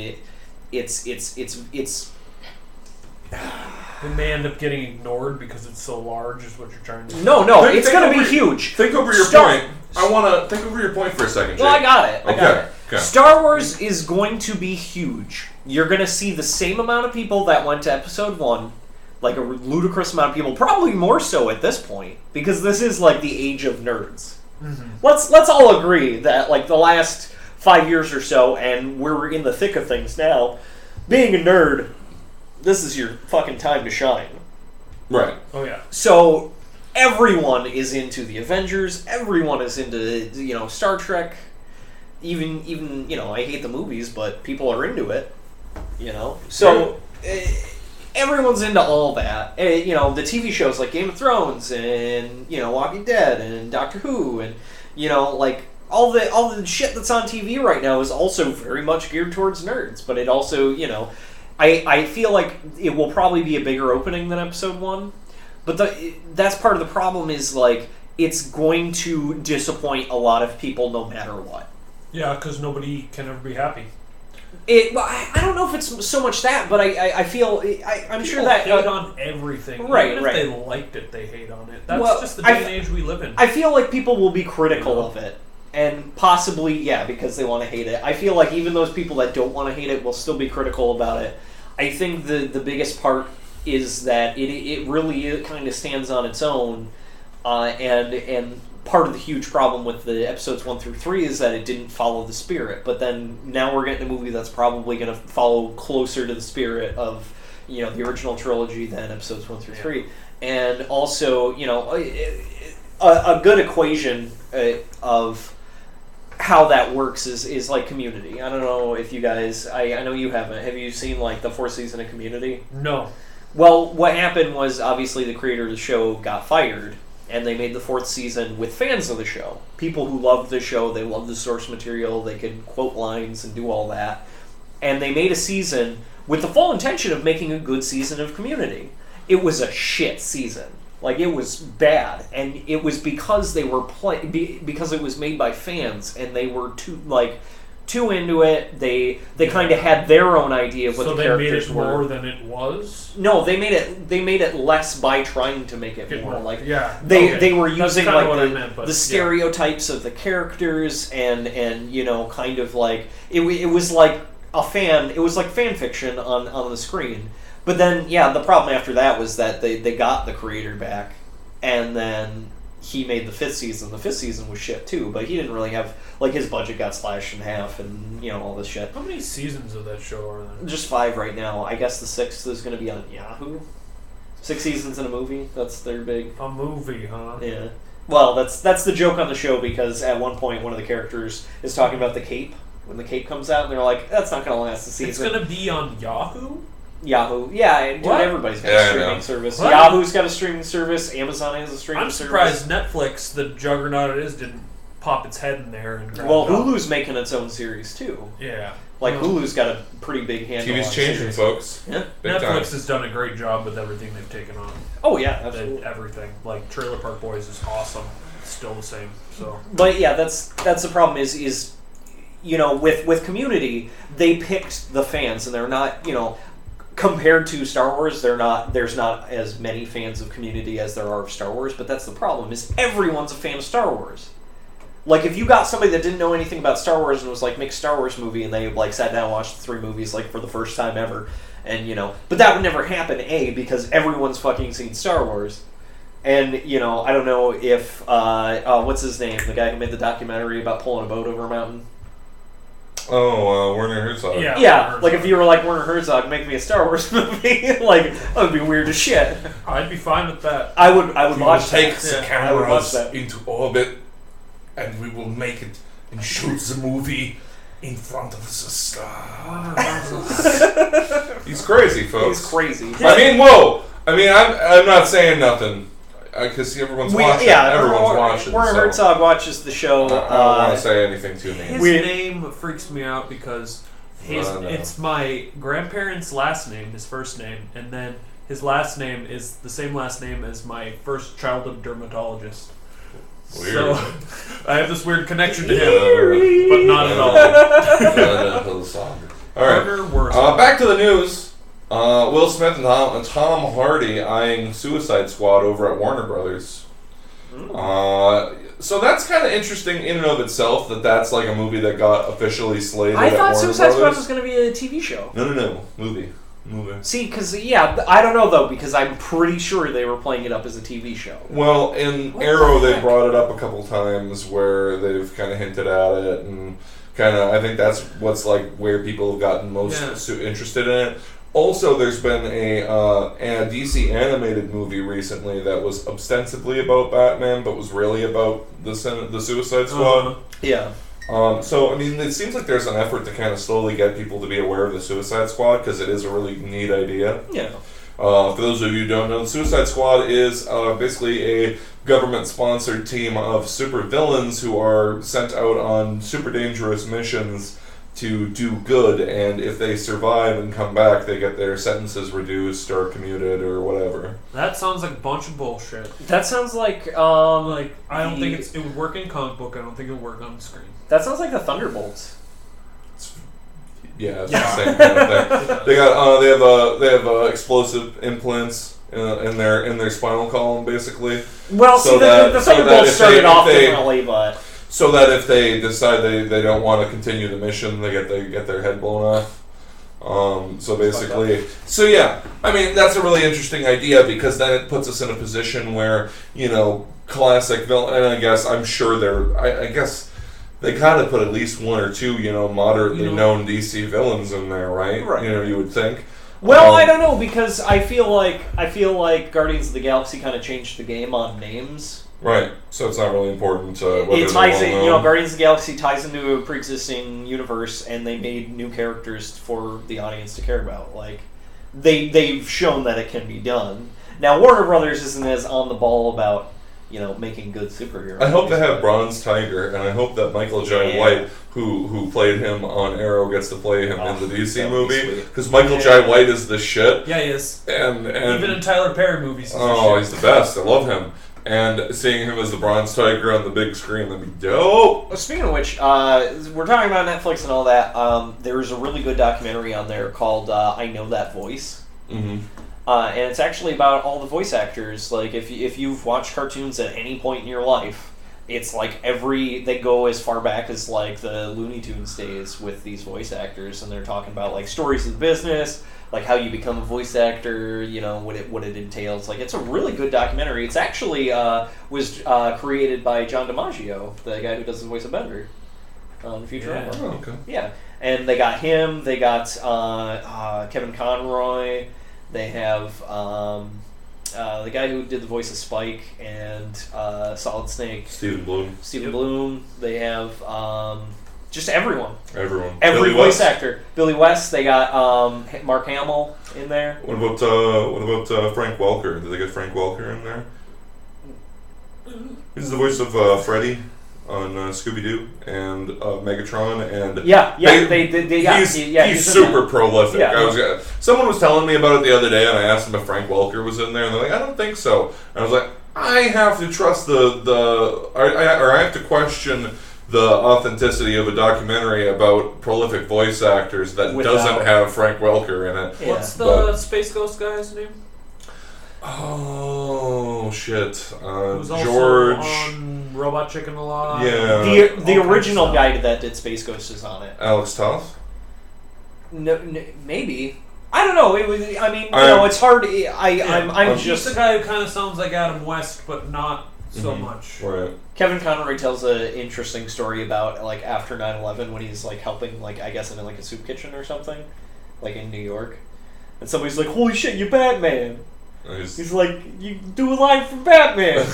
It may end up getting ignored because it's so large, is what you're trying to say. No, it's going to be huge. Think over your point. I want to think over your point for a second, Jake. Well, I got it. Okay. Star Wars is going to be huge. You're going to see the same amount of people that went to Episode 1, like a ludicrous amount of people, probably more so at this point, because this is like the age of nerds. Mm-hmm. Let's all agree that like the last 5 years or so, and we're in the thick of things now, being a nerd, this is your fucking time to shine. Right. Oh yeah. So everyone is into the Avengers. Everyone is into Star Trek. Even I hate the movies, but people are into it. So everyone's into all that. The TV shows like Game of Thrones and Walking Dead and Doctor Who and like all the shit that's on TV right now is also very much geared towards nerds. But it also I feel like it will probably be a bigger opening than Episode 1. But that's part of the problem is like it's going to disappoint a lot of people no matter what. Yeah, because nobody can ever be happy. I don't know if it's so much that, but I feel I'm sure that hate on everything. Right, Even right. if they liked it, they hate on it. That's just the day and age we live in. I feel like people will be critical of it, and possibly because they want to hate it. I feel like even those people that don't want to hate it will still be critical about it. I think the biggest part is that it really kind of stands on its own, and part of the huge problem with the episodes 1 through 3 is that it didn't follow the spirit. But then now we're getting a movie that's probably going to follow closer to the spirit of the original trilogy than episodes 1 through 3. And also a good equation of how that works is like Community. I don't know if you guys, I know you haven't. Have you seen like the 4th season of Community? No. Well, what happened was obviously the creator of the show got fired, and they made the 4th season with fans of the show. People who loved the show, they loved the source material, they could quote lines and do all that. And they made a season with the full intention of making a good season of Community. It was a shit season. Like, it was bad. And it was because they were because it was made by fans, and they were too into it. They kind of had their own idea of what the characters were. So they made it more than it was? No, they made it less by trying to make it more. Like they were using like the stereotypes of the characters and kind of like it was like fan fiction on the screen. But then the problem after that was that they got the creator back, and then he made the 5th season. The 5th season was shit too, but he didn't really have his budget got slashed in half and all this shit. How many seasons of that show are there? Just 5 right now. I guess the 6th is going to be on Yahoo. 6 seasons in a movie. That's their big. A movie, huh? Yeah. Well, that's the joke on the show, because at one point one of the characters is talking about the cape. When the cape comes out, and they're like, "That's not going to last the season." It's going to be on Yahoo. Yahoo, dude, everybody's got a streaming service. What? Yahoo's got a streaming service. Amazon has a streaming service. I'm surprised Netflix, the juggernaut it is, didn't pop its head in there and grab Well, it up. Hulu's making its own series too. Yeah. Like, Hulu's got a pretty big handle TV's on changing, series. folks. Yeah. Big Netflix time. has done a great job with everything they've taken on. Oh, yeah, absolutely. Everything. Like, Trailer Park Boys is awesome. It's still the same, so... But, yeah, that's the problem is you know, with Community, they picked the fans, and they're not, you know... Compared to Star Wars, there's not as many fans of Community as there are of Star Wars, but that's the problem, is everyone's a fan of Star Wars. Like, if you got somebody that didn't know anything about Star Wars and was like, make a Star Wars movie, and they, like, sat down and watched the 3 movies, like, for the first time ever, and, you know... But that would never happen, A, because everyone's fucking seen Star Wars. And, you know, I don't know if, what's his name? The guy who made the documentary about pulling a boat over a mountain? Oh, Werner Herzog. Yeah, like if you were like Werner Herzog, make me a Star Wars movie, like that would be weird as shit. I'd be fine with that. I would watch take that. the cameras into orbit, and we will make it and shoot the movie in front of the star. He's crazy, folks. He's crazy. I mean, whoa. I mean, I'm not saying nothing. Because everyone's watching. Yeah, everyone's watching. Werner Herzog watches the show. I don't want to say anything too mean. His name freaks me out because it's my grandparents' last name, his first name, and then his last name is the same last name as my first childhood dermatologist. Weird. So I have this weird connection to him, but not at all. All right. Back to the news. Will Smith and Tom Hardy eyeing Suicide Squad over at Warner Brothers. So that's kind of interesting in and of itself, that's like a movie that got officially slated at Warner Brothers. I thought Suicide Squad was going to be a TV show. No. Movie. See, because, I don't know, though, because I'm pretty sure they were playing it up as a TV show. Well, in Arrow, they brought it up a couple times where they've kind of hinted at it, and kind of, I think that's what's like where people have gotten most interested in it. Also, there's been a DC animated movie recently that was ostensibly about Batman, but was really about the Suicide Squad. Yeah. So, I mean, it seems like there's an effort to kind of slowly get people to be aware of the Suicide Squad, because it is a really neat idea. Yeah. For those of you who don't know, the Suicide Squad is basically a government-sponsored team of supervillains who are sent out on super dangerous missions to do good, and if they survive and come back, they get their sentences reduced or commuted or whatever. That sounds like a bunch of bullshit. That sounds like I don't think it would work in comic book. I don't think it would work on the screen. That sounds like the Thunderbolts. It's the same kind of thing. They have explosive implants in their spinal column, basically. Well, the Thunderbolts started off differently, but. So that if they decide they don't want to continue the mission, they get their head blown off. So basically, I mean, that's a really interesting idea, because then it puts us in a position where, you know, classic villain, and I'm sure I guess they gotta put at least one or two, you know, moderately known DC villains in there, right? You know, you would think. Well, I don't know, because I feel like Guardians of the Galaxy kind of changed the game on names. Right, so it's not really important. It ties in, you know, Guardians of the Galaxy ties into a pre-existing universe, and they made new characters for the audience to care about. Like, they've shown that it can be done. Now, Warner Brothers isn't as on the ball about, you know, making good superheroes. I hope they have Bronze Tiger, and I hope that Michael Jai White, who played him on Arrow, gets to play him in the DC movie, because Michael Jai White is the shit. Yeah, he is. And even in Tyler Perry movies. He's the best. I love him. And seeing him as the Bronze Tiger on the big screen, that'd be dope. Well, speaking of which, we're talking about Netflix and all that. There's a really good documentary on there called I Know That Voice. Mm-hmm. And it's actually about all the voice actors. Like, if you've watched cartoons at any point in your life, it's like they go as far back as, like, the Looney Tunes days with these voice actors, and they're talking about, like, stories of the business, like how you become a voice actor, you know, what it entails. Like, it's a really good documentary. It's actually was created by John DiMaggio, the guy who does the voice of Bender on Futurama. Yeah. Oh, okay. Yeah, and they got him. They got Kevin Conroy. They have the guy who did the voice of Spike and Solid Snake. Stephen Bloom. They have just everyone. Every voice actor. Billy West. They got Mark Hamill in there. What about Frank Welker? Did they get Frank Welker in there? He's the voice of Freddy Scooby-Doo and Megatron and he's super prolific. Yeah. Someone was telling me about it the other day, and I asked them if Frank Welker was in there, and they're like, I don't think so. And I was like, I have to trust I have to question the authenticity of a documentary about prolific voice actors that doesn't have Frank Welker in it. Yeah. What's the Space Ghost guy's name? Oh shit! Who's George also on Robot Chicken a lot. Yeah, the original guy that did Space Ghost is on it. Alex Toth. No, maybe. I don't know. It was. I mean, it's hard. I'm just the guy who kind of sounds like Adam West, but not so much. Right. Kevin Conroy tells an interesting story about like after 9/11 when he's like helping I guess in like a soup kitchen or something, like in New York, and somebody's like, "Holy shit, you're Batman!" He's like, "You do a line from Batman,"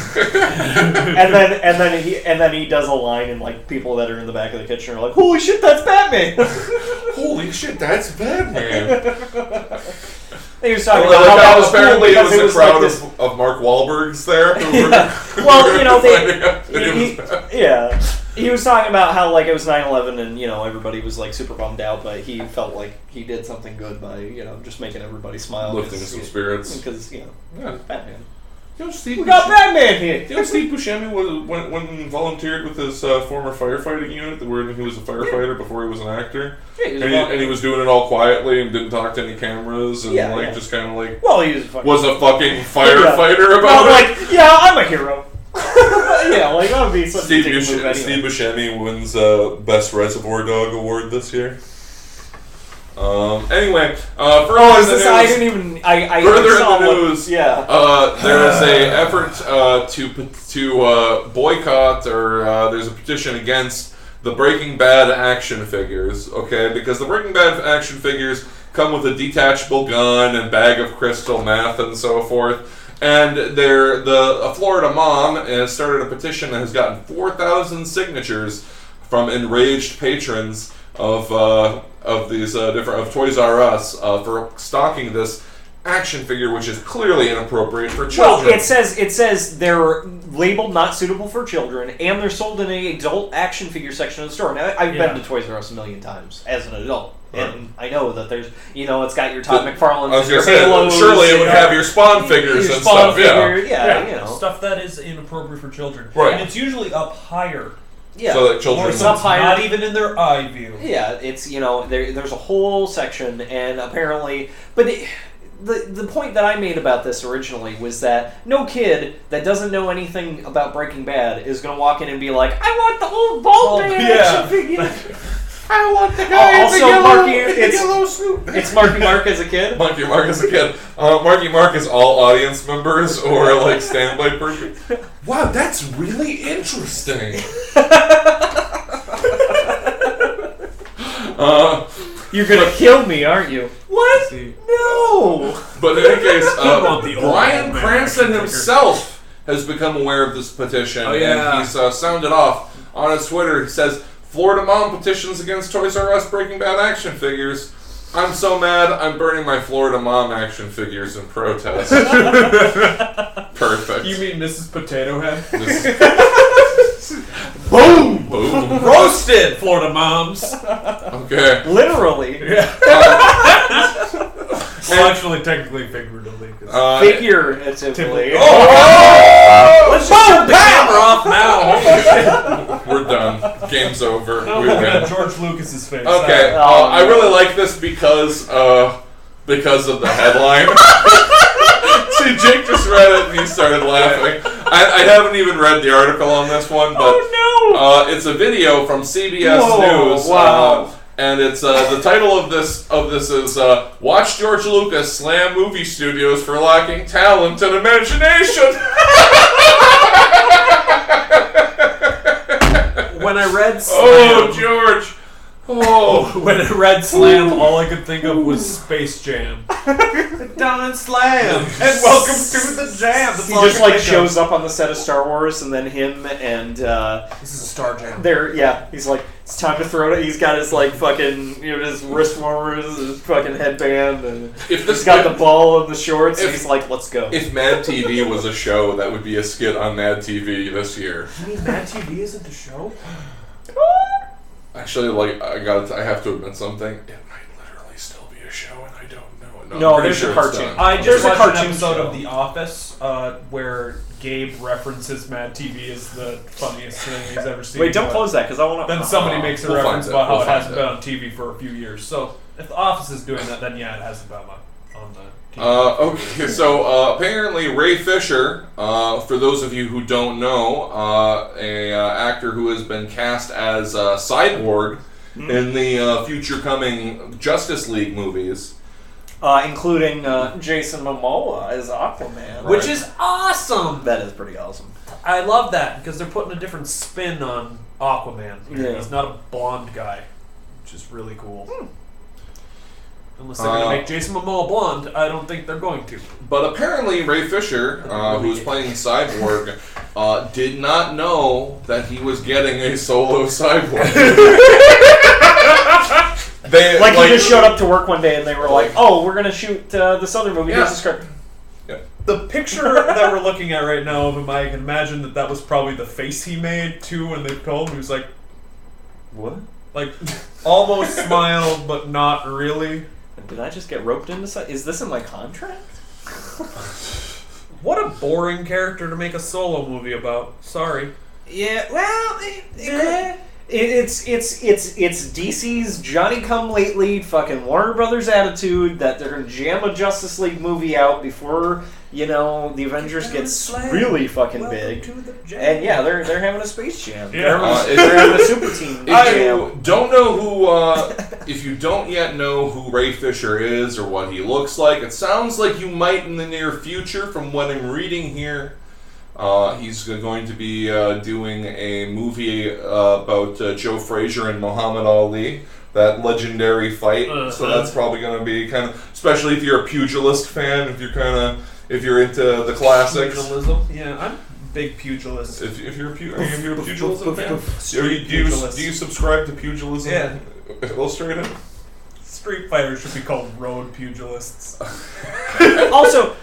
and then he does a line, and like people that are in the back of the kitchen are like, "Holy shit, that's Batman!" Holy shit, that's Batman! He was talking about how that was apparently cool it was a crowd of Mark Wahlbergs there. He was talking about how like it was 9/11 and everybody was like super bummed out, but he felt like he did something good by just making everybody smile, lifting some spirits because Batman. Steve we got Batman here. Steve Buscemi went and volunteered with his former firefighting unit, where he was a firefighter before he was an actor. Yeah, he was doing it all quietly and didn't talk to any cameras and just kind of like. Well, he was a fucking firefighter about it. Like, I'm a hero. Like that would be such Steve Buscemi wins Best Reservoir Dog award this year. Anyway, further in the news, I didn't even. I further saw in the news, there is a effort to boycott, or there's a petition against the Breaking Bad action figures. Okay, because the Breaking Bad action figures come with a detachable gun and bag of crystal meth and so forth. And a Florida mom has started a petition that has gotten 4,000 signatures from enraged patrons of these different Toys R Us for stocking this action figure, which is clearly inappropriate for children. Well, it says they're labeled not suitable for children, and they're sold in an adult action figure section of the store. Now, I've been to Toys R Us a million times as an adult. And I know that there's, it's got your Todd McFarlane's. I was going to say, surely it would have your Spawn figures and stuff. Stuff that is inappropriate for children. Right. And it's usually up higher. Yeah. So that children... Or up higher. Not even in their eye view. Yeah, it's, there's a whole section, and apparently... But the point that I made about this originally was that no kid that doesn't know anything about Breaking Bad is going to walk in and be like, I want the old bald man action figure. I want the guy in the yellow suit. It's Marky Mark as a kid? Marky Mark as a kid. Marky Mark is all audience members or like standby person. Wow, that's really interesting. You're going to kill me, aren't you? What? No! But in any case, Bryan Cranston himself has become aware of this petition. And he's sounded off on his Twitter. He says, Florida mom petitions against Toys R Us Breaking Bad action figures. I'm so mad, I'm burning my Florida mom action figures in protest. Perfect. You mean Mrs. Potato Head? Boom! Boom! Roasted, Florida moms! Okay. Literally. Well, actually, technically, figuratively. Figuratively. Let's just turn the camera off now. We're done. Game's over. No, we got George Lucas's face. Okay. I really like this because of the headline. See, Jake just read it and he started laughing. I haven't even read the article on this one, but it's a video from CBS News. Wow. And it's the title of this is "Watch George Lucas Slam Movie Studios for Lacking Talent and Imagination." When I read Slam, George! When I read Slam, all I could think of was Space Jam. Down and Slam, and welcome to the jam. He just like shows up on the set of Star Wars, and then him and this is a Star Jam. He's like, It's time to throw it. He's got his like fucking, his wrist warmers, his fucking headband, and he's got the ball and the shorts. And he's like, "Let's go." If Mad TV was a show, that would be a skit on Mad TV this year. You mean Mad TV isn't a show? Actually, I have to admit something. It might literally still be a show, and I don't know it. No, there's a cartoon. I There's just a watched cartoon an episode show of The Office where Gabe references Mad TV as the funniest thing he's ever seen. Wait, don't close that because I want to. Then somebody makes a we'll reference about how We'll it hasn't find been on TV for a few years. So if The Office is doing that, then yeah, it hasn't been on the TV. Okay, so apparently Ray Fisher, for those of you who don't know, a actor who has been cast as Cyborg in the future coming Justice League movies. Including Jason Momoa as Aquaman. Which is awesome! That is pretty awesome. I love that because they're putting a different spin on Aquaman. Yeah. He's not a blonde guy, which is really cool. Unless they're going to make Jason Momoa blonde, I don't think they're going to. But apparently Ray Fisher, who's playing Cyborg, did not know that he was getting a solo Cyborg. He just showed up to work one day and they were like, "Oh, we're gonna shoot this other movie." Yeah. Here's the script. Yeah. The picture that we're looking at right now of him, I can imagine that was probably the face he made too when they told him. He was like, What? like almost smiled, but not really. Did I just get roped into something? Is this in my contract? What a boring character to make a solo movie about. Sorry. Yeah. Well, it's DC's Johnny-come-lately fucking Warner Brothers attitude that they're gonna jam a Justice League movie out before the Avengers gets really fucking big. And yeah, they're having a space jam. Yeah. They're having a super team If jam. you don't know if you don't yet know who Ray Fisher is or what he looks like, it sounds like you might in the near future from what I'm reading here. He's going to be doing a movie about Joe Frazier and Muhammad Ali, that legendary fight. So that's probably going to be kind of, especially if you're a pugilist fan, if you're into the classics. Pugilism? Yeah, I'm a big pugilist. If you're a pugilism fan, do you subscribe to Pugilism? Yeah. Illustrated? Street Fighter should be called road pugilists. Also,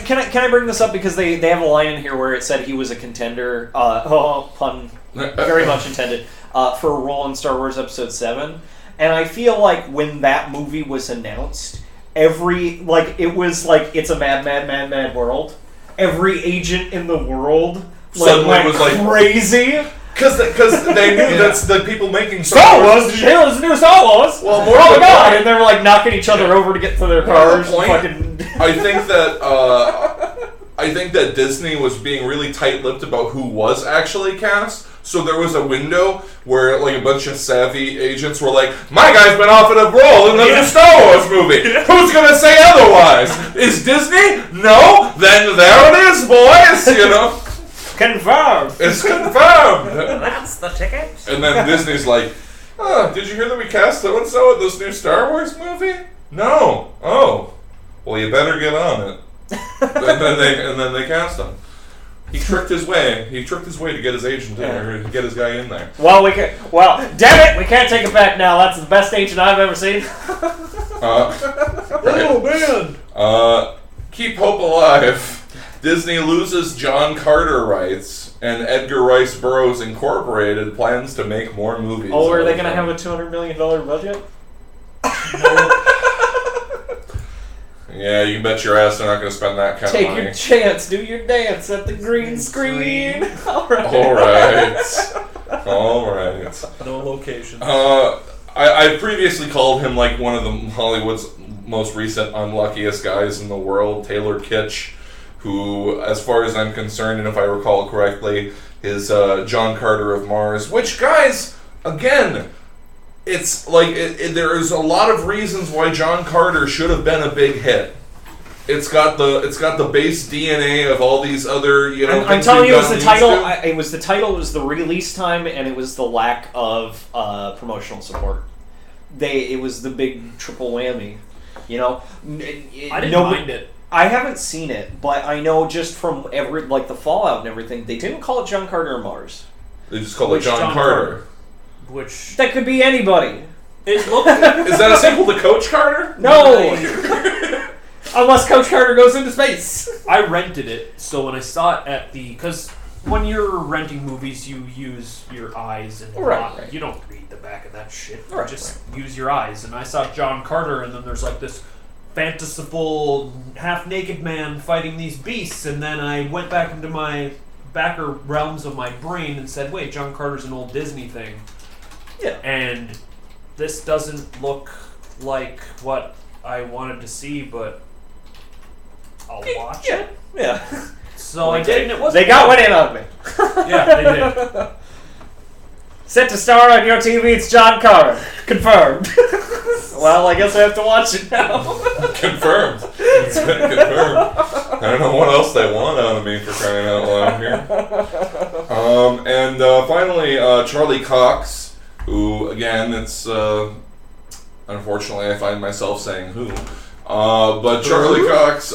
can I bring this up because they have a line in here where it said he was a contender, pun very much intended, for a role in Star Wars Episode 7. And I feel like when that movie was announced, it was like it's a mad world. Every agent in the world Suddenly was like crazy. Because they knew that's the people making Star Wars. Did you hear this new Star Wars? Well, oh my god! And they were like knocking each other over to get to their cars. I think that Disney was being really tight-lipped about who was actually cast. So there was a window where like a bunch of savvy agents were like, "My guy's been offered a role in the new Star Wars movie. Who's gonna say otherwise? Is Disney? No? Then there it is, boys. Confirmed. It's confirmed. That's the ticket. And then Disney's like, did you hear that we cast so-and-so in this new Star Wars movie? No. Oh. Well, you better get on it. and then they cast him. He tricked his way. He tricked his way to get his agent in there, to get his guy in there. Well, damn it, we can't take it back now. That's the best agent I've ever seen. Oh, man. Keep hope alive. Disney loses John Carter rights, and Edgar Rice Burroughs Incorporated plans to make more movies. Oh, are they going to have a $200 million budget? Yeah, you can bet your ass they're not going to spend that kind of money. Take your chance, do your dance at the green screen. All right. No locations. I previously called him like one of the Hollywood's most recent unluckiest guys in the world, Taylor Kitsch, who, as far as I'm concerned, and if I recall correctly, is John Carter of Mars. Which, guys, again, it's like there's a lot of reasons why John Carter should have been a big hit. It's got the base DNA of all these other I'm telling you, it was the title. It was the title. It was the release time, and it was the lack of promotional support. It was the big triple whammy. I didn't mind it. I haven't seen it, but I know just from the fallout and everything, they didn't call it John Carter of Mars. They just called it John Carter. which That could be anybody. it looked. Is that a sequel to Coach Carter? No! Unless Coach Carter goes into space. I rented it, so when I saw it at because when you're renting movies, you use your eyes and Right. you don't read the back of that shit. You Right, just use your eyes. And I saw John Carter, and then there's like this fanciful half-naked man fighting these beasts, and then I went back into my backer realms of my brain and said, wait, John Carter's an old Disney thing. Yeah. And this doesn't look like what I wanted to see, but I'll watch it. Yeah. So I did, and it was. They got one in on me. Yeah, they did. Set to star on your TV, it's John Carter. Confirmed. Well, I guess I have to watch it now. Confirmed. It's been confirmed. I don't know what else they want out of me for crying out loud here. And finally, Charlie Cox, who, again, it's... unfortunately, I find myself saying who. But Charlie Cox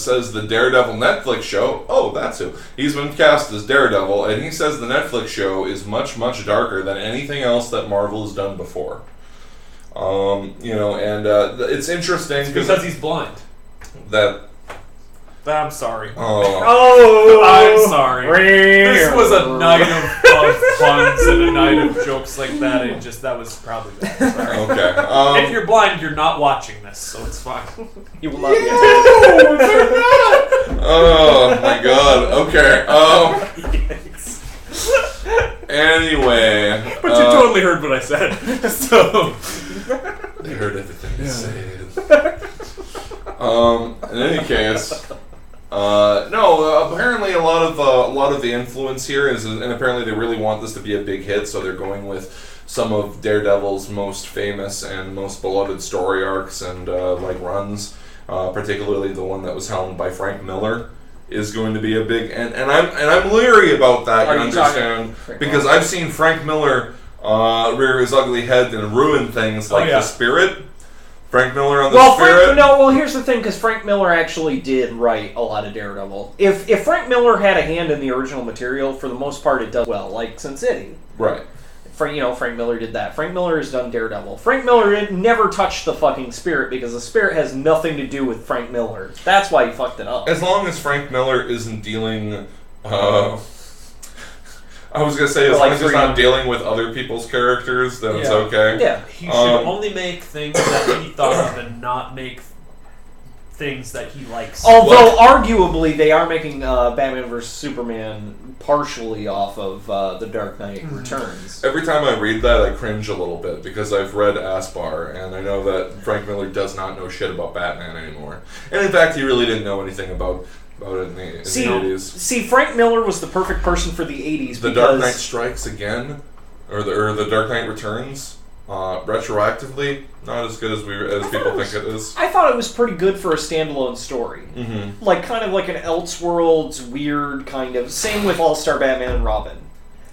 says the Daredevil Netflix show... Oh, that's who. He's been cast as Daredevil, and he says the Netflix show is much, much darker than anything else that Marvel has done before. It's interesting Because he's blind. that... I'm sorry. Oh, I'm sorry. This was a night of puns and a night of jokes like that. That was probably that. Sorry. okay. If you're blind, you're not watching this, so it's fine. You will not be. Oh my god. Okay. Anyway. But you totally heard what I said. So They heard everything you said. In any case, apparently a lot of the influence here is, and apparently they really want this to be a big hit, so they're going with some of Daredevil's most famous and most beloved story arcs and runs, particularly the one that was helmed by Frank Miller, is going to be a big and I'm leery about that. You understand, because I've seen Frank Miller rear his ugly head and ruin things like The Spirit. Frank Miller on The Spirit. Here's the thing, because Frank Miller actually did write a lot of Daredevil. If Frank Miller had a hand in the original material, for the most part, it does well, like Sin City. Right. Frank Miller did that. Frank Miller has done Daredevil. Frank Miller never touched the fucking Spirit because the Spirit has nothing to do with Frank Miller. That's why he fucked it up. As long as Frank Miller isn't dealing... I was going to say, as long as he's not dealing with other people's characters, then it's okay. Yeah. He should only make things that he thought of and not make things that he likes. Although, arguably, they are making Batman vs. Superman partially off of The Dark Knight Returns. Every time I read that, I cringe a little bit, because I've read Aspar, and I know that Frank Miller does not know shit about Batman anymore. And in fact, he really didn't know anything about it in the 80s. See, Frank Miller was the perfect person for the 80s. The Dark Knight Strikes Again, or the Dark Knight Returns, retroactively, not as good as people think it is. I thought it was pretty good for a standalone story. Mm-hmm. Kind of like an Elseworlds weird kind of. Same with All-Star Batman and Robin.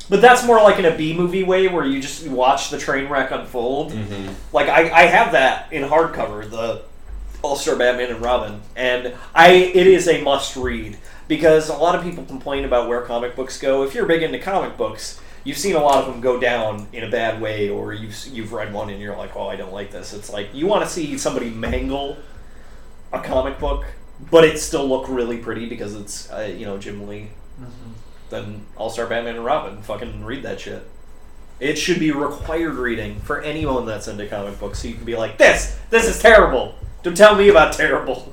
But that's more like in a B-movie way where you just watch the train wreck unfold. Mm-hmm. I have that in hardcover, the All-Star Batman and Robin, and it is a must-read, because a lot of people complain about where comic books go. If you're big into comic books, you've seen a lot of them go down in a bad way, or you've read one and you're like, oh, I don't like this. It's like, you want to see somebody mangle a comic book, but it still look really pretty because it's, Jim Lee. Mm-hmm. Then All-Star Batman and Robin, fucking read that shit. It should be required reading for anyone that's into comic books, so you can be like, this is terrible. Don't tell me about terrible.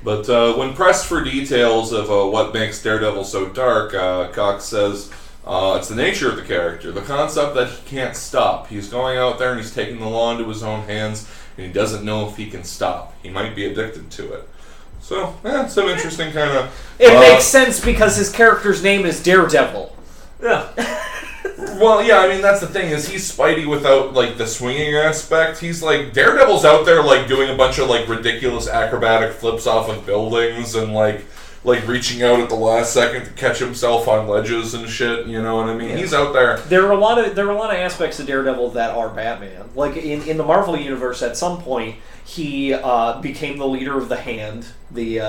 But when pressed for details of what makes Daredevil so dark, Cox says it's the nature of the character, the concept that he can't stop. He's going out there and he's taking the law into his own hands, and he doesn't know if he can stop. He might be addicted to it. So, some interesting kind of... It makes sense because his character's name is Daredevil. Yeah. Well, yeah, I mean, that's the thing, is he's Spidey without, the swinging aspect. He's, Daredevil's out there, doing a bunch of, ridiculous acrobatic flips off of buildings and, reaching out at the last second to catch himself on ledges and shit, you know what I mean? Yeah. He's out there. There are a lot of aspects of Daredevil that are Batman. In the Marvel Universe, at some point, he became the leader of the Hand, the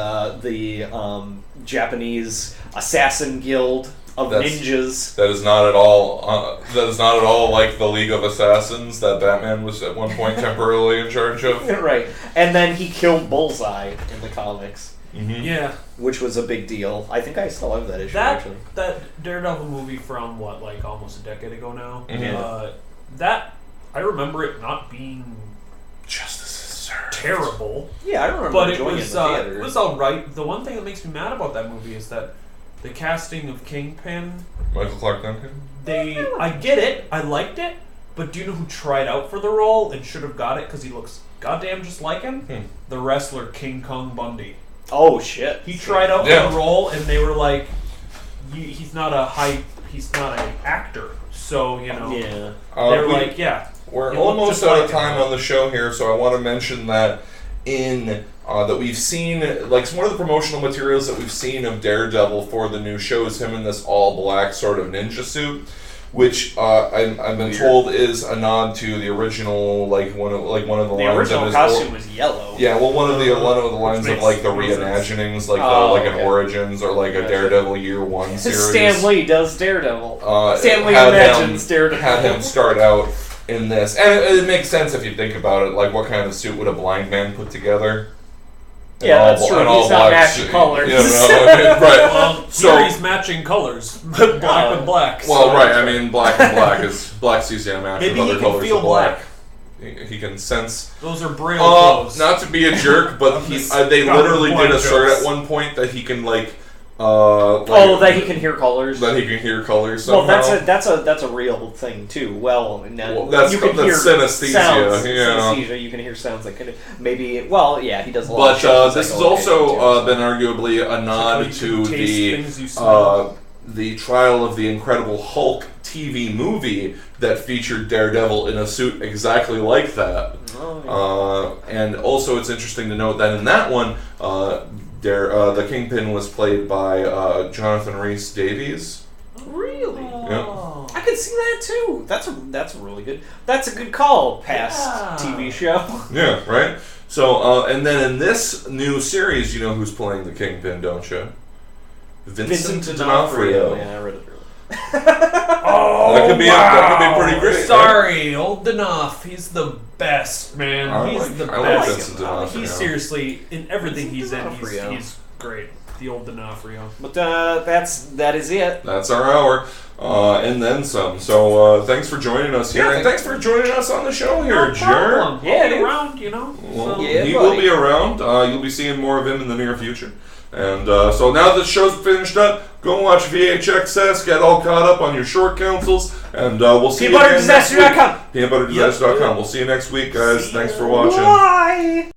Japanese assassin guild. of ninjas. That is not at all. That is not at all like the League of Assassins that Batman was at one point temporarily in charge of. Right, and then he killed Bullseye in the comics. Mm-hmm. Yeah, which was a big deal. I think I still have that issue actually. That Daredevil movie from like almost a decade ago now. Mm-hmm. That I remember it not being Justice is served. Terrible. Yeah, I remember but enjoying it was all right. The one thing that makes me mad about that movie is that the casting of Kingpin. Michael Clark Duncan. I get it. I liked it. But do you know who tried out for the role and should have got it because he looks goddamn just like him? The wrestler King Kong Bundy. Oh shit! He tried out for the role, and they were like, "He's not an actor." So you know, they're like, "Yeah." We're almost out of time on the show here, so I want to mention that that we've seen, like, one of the promotional materials that we've seen of Daredevil for the new show is him in this all-black sort of ninja suit, which I've been told is a nod to the original, one of the lines of his. The original costume was yellow. Yeah, well, one of the lines of like the reimaginings, like an Origins or like a Daredevil Year One series. Stan Lee does Daredevil. Stan Lee imagines Daredevil. Had him start out in this, and it makes sense if you think about it. Like, what kind of suit would a blind man put together? Yeah, that's true. He's not matching colors. Right. Well, so he's matching colors, but black with black. Well, right. I mean, black and black is black CCI match with other colors feel of black. He can sense. Those are Braille clothes. Not to be a jerk, but they literally did assert at one point that he can that he can hear colors. That he can hear colors somehow. Well, that's a real thing too. That's you can hear synesthesia. Sounds, synesthesia. You can hear sounds like maybe. Well, yeah, he does a lot. But this has also been arguably a nod to the trial of the Incredible Hulk TV movie that featured Daredevil in a suit exactly like that. Oh, yeah. And also, it's interesting to note that in that one, the Kingpin was played by Jonathan Rhys Davies. Really? Yeah. I could see that too. That's really good. That's a good call. Past TV show. Yeah. Right. So, and then in this new series, you know who's playing the Kingpin, don't you? Vincent D'Onofrio. Yeah, I read it earlier. That could be pretty great. Sorry, old D'Onof. He's the best, man. I he's like the Vincent best. D'Onofrio. He's seriously in everything he's in. He's great. The old D'Onofrio. But that is it. That's our hour. And then some. So thanks for joining us here, and thanks for joining us on the show here, Jer. Yeah, around, you know. Well, he will be around. You'll be seeing more of him in the near future. And so now that the show's finished up, go and watch VHXS, get all caught up on your short counsels, and we'll see you again next week. Peanutbutterdisaster.com. Peanutbutterdisaster.com. We'll see you next week, guys. Thanks for watching. Bye.